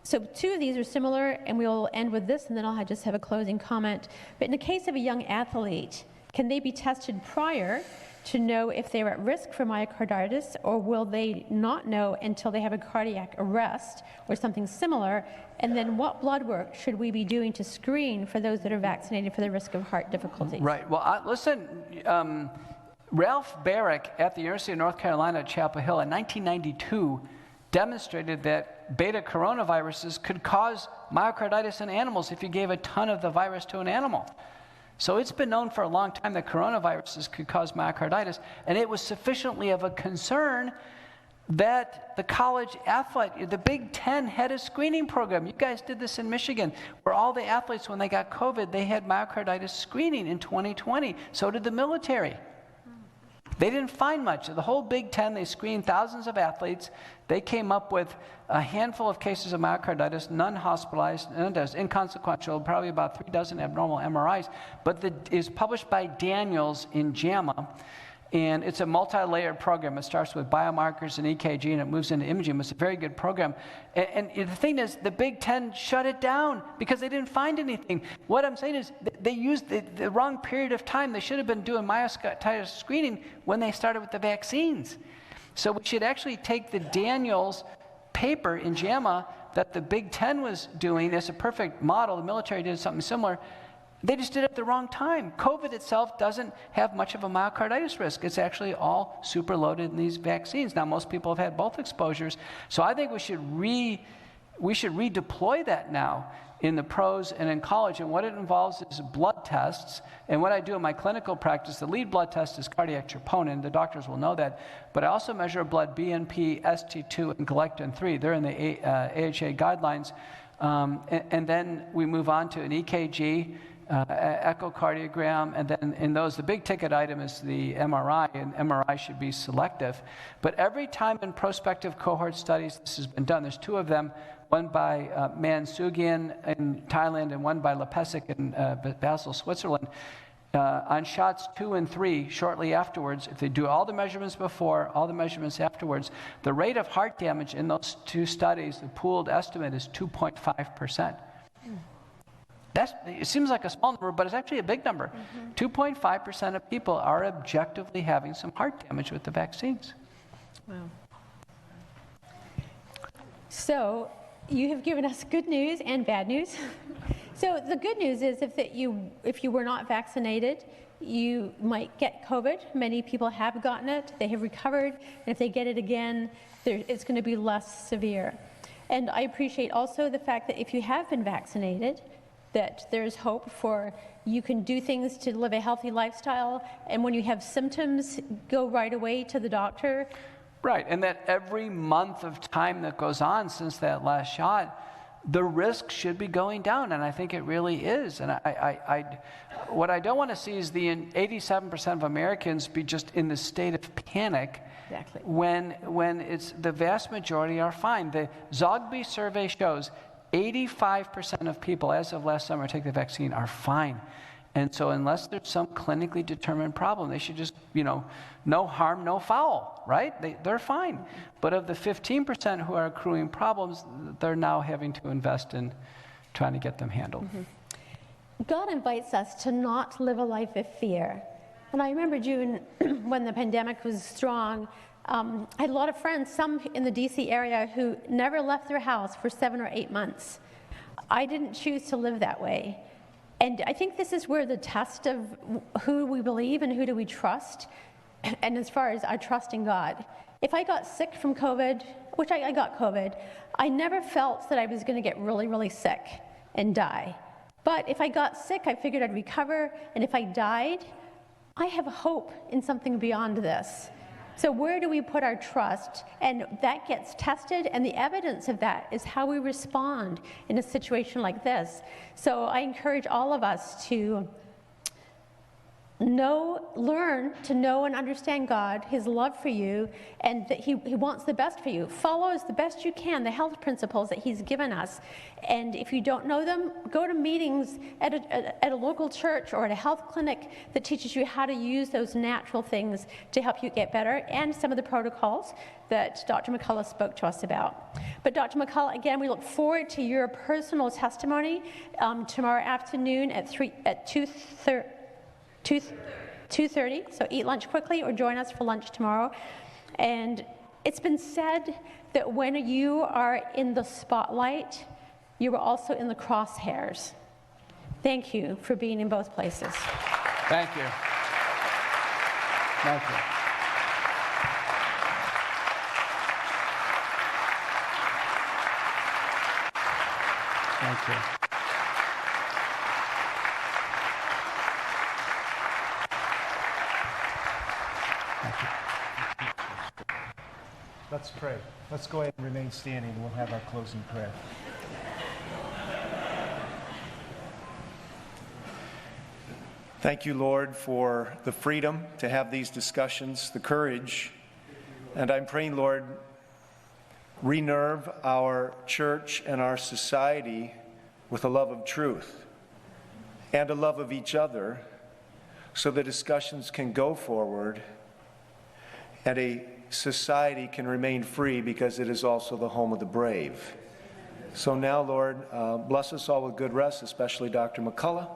So 2 of these are similar, and we'll end with this, and then I'll just have a closing comment. But in the case of a young athlete, can they be tested prior to know if they're at risk for myocarditis, or will they not know until they have a cardiac arrest or something similar? And then what blood work should we be doing to screen for those that are vaccinated for the risk of heart difficulties? Right. Well, listen, Ralph Barrick at the University of North Carolina at Chapel Hill in 1992 demonstrated that beta coronaviruses could cause myocarditis in animals if you gave a ton of the virus to an animal. So it's been known for a long time that coronaviruses could cause myocarditis, and it was sufficiently of a concern that the college athlete, the Big Ten, had a screening program. You guys did this in Michigan, where all the athletes, when they got COVID, they had myocarditis screening in 2020. So did the military. They didn't find much. The whole Big Ten, they screened thousands of athletes. They came up with a handful of cases of myocarditis, none hospitalized, none inconsequential, probably about 3 dozen abnormal MRIs. But it is published by Daniels in JAMA. And it's a multi-layered program. It starts with biomarkers and EKG, and it moves into imaging. It's a very good program. And the thing is, the Big Ten shut it down because they didn't find anything. What I'm saying is they used the wrong period of time. They should have been doing myocarditis screening when they started with the vaccines. So we should actually take the Daniels paper in JAMA that the Big Ten was doing as a perfect model. The military did something similar. They just did it at the wrong time. COVID itself doesn't have much of a myocarditis risk. It's actually all super loaded in these vaccines. Now, most people have had both exposures. So I think we should redeploy that now in the pros and in college. And what it involves is blood tests. And what I do in my clinical practice, the lead blood test is cardiac troponin. The doctors will know that. But I also measure blood BNP, ST2, and galectin-3. They're in the AHA guidelines. And then we move on to an EKG, echocardiogram, and then in those, the big ticket item is the MRI, and MRI should be selective. But every time in prospective cohort studies this has been done, there's two of them, one by Mansugian in Thailand and one by Lepesic in Basel, Switzerland. On shots 2 and 3, shortly afterwards, if they do all the measurements before, all the measurements afterwards, the rate of heart damage in those two studies, the pooled estimate is 2.5%. It seems like a small number, but it's actually a big number. 2.5% of people are objectively having some heart damage with the vaccines. Wow. So you have given us good news and bad news. So the good news is if you were not vaccinated, you might get COVID. Many people have gotten it. They have recovered. And if they get it again, it's going to be less severe. And I appreciate also the fact that if you have been vaccinated, that there's hope for you can do things to live a healthy lifestyle, and when you have symptoms, go right away to the doctor. Right, and that every month of time that goes on since that last shot, the risk should be going down, and I think it really is. And what I don't want to see is the 87% of Americans be just in the state of panic. Exactly. When it's the vast majority are fine. The Zogby survey shows 85% of people, as of last summer, take the vaccine are fine. And so unless there's some clinically determined problem, they should just, no harm, no foul, right? They're fine. But of the 15% who are accruing problems, they're now having to invest in trying to get them handled. God invites us to not live a life of fear. And I remember June, when the pandemic was strong, I had a lot of friends, some in the DC area, who never left their house for 7 or 8 months. I didn't choose to live that way. And I think this is where the test of who we believe and who do we trust, and as far as our trust in God. If I got sick from COVID, which I got COVID, I never felt that I was going to get really, really sick and die. But if I got sick, I figured I'd recover, and if I died, I have hope in something beyond this. So where do we put our trust? And that gets tested, and the evidence of that is how we respond in a situation like this. So I encourage all of us to learn to know and understand God, His love for you, and that He wants the best for you. Follow as the best you can the health principles that He's given us. And if you don't know them, go to meetings at a local church or at a health clinic that teaches you how to use those natural things to help you get better, and some of the protocols that Dr. McCullough spoke to us about. But Dr. McCullough, again, we look forward to your personal testimony tomorrow afternoon at 2:30, so eat lunch quickly or join us for lunch tomorrow. And it's been said that when you are in the spotlight, you are also in the crosshairs. Thank you for being in both places. Thank you. Thank you. Thank you. Let's pray. Let's go ahead and remain standing. We'll have our closing prayer. Thank you, Lord, for the freedom to have these discussions, the courage. And I'm praying, Lord, renerve our church and our society with a love of truth and a love of each other so the discussions can go forward and a society can remain free because it is also the home of the brave. So now, Lord, bless us all with good rest, especially Dr. McCullough.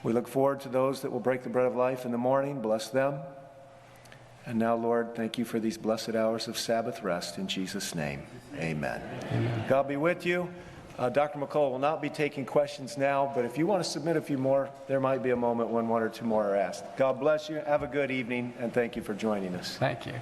We look forward to those that will break the bread of life in the morning. Bless them. And now, Lord, thank you for these blessed hours of Sabbath rest. In Jesus' name, amen. Amen. God be with you. Dr. McCullough will not be taking questions now, but if you want to submit a few more, there might be a moment when one or two more are asked. God bless you. Have a good evening, and thank you for joining us. Thank you.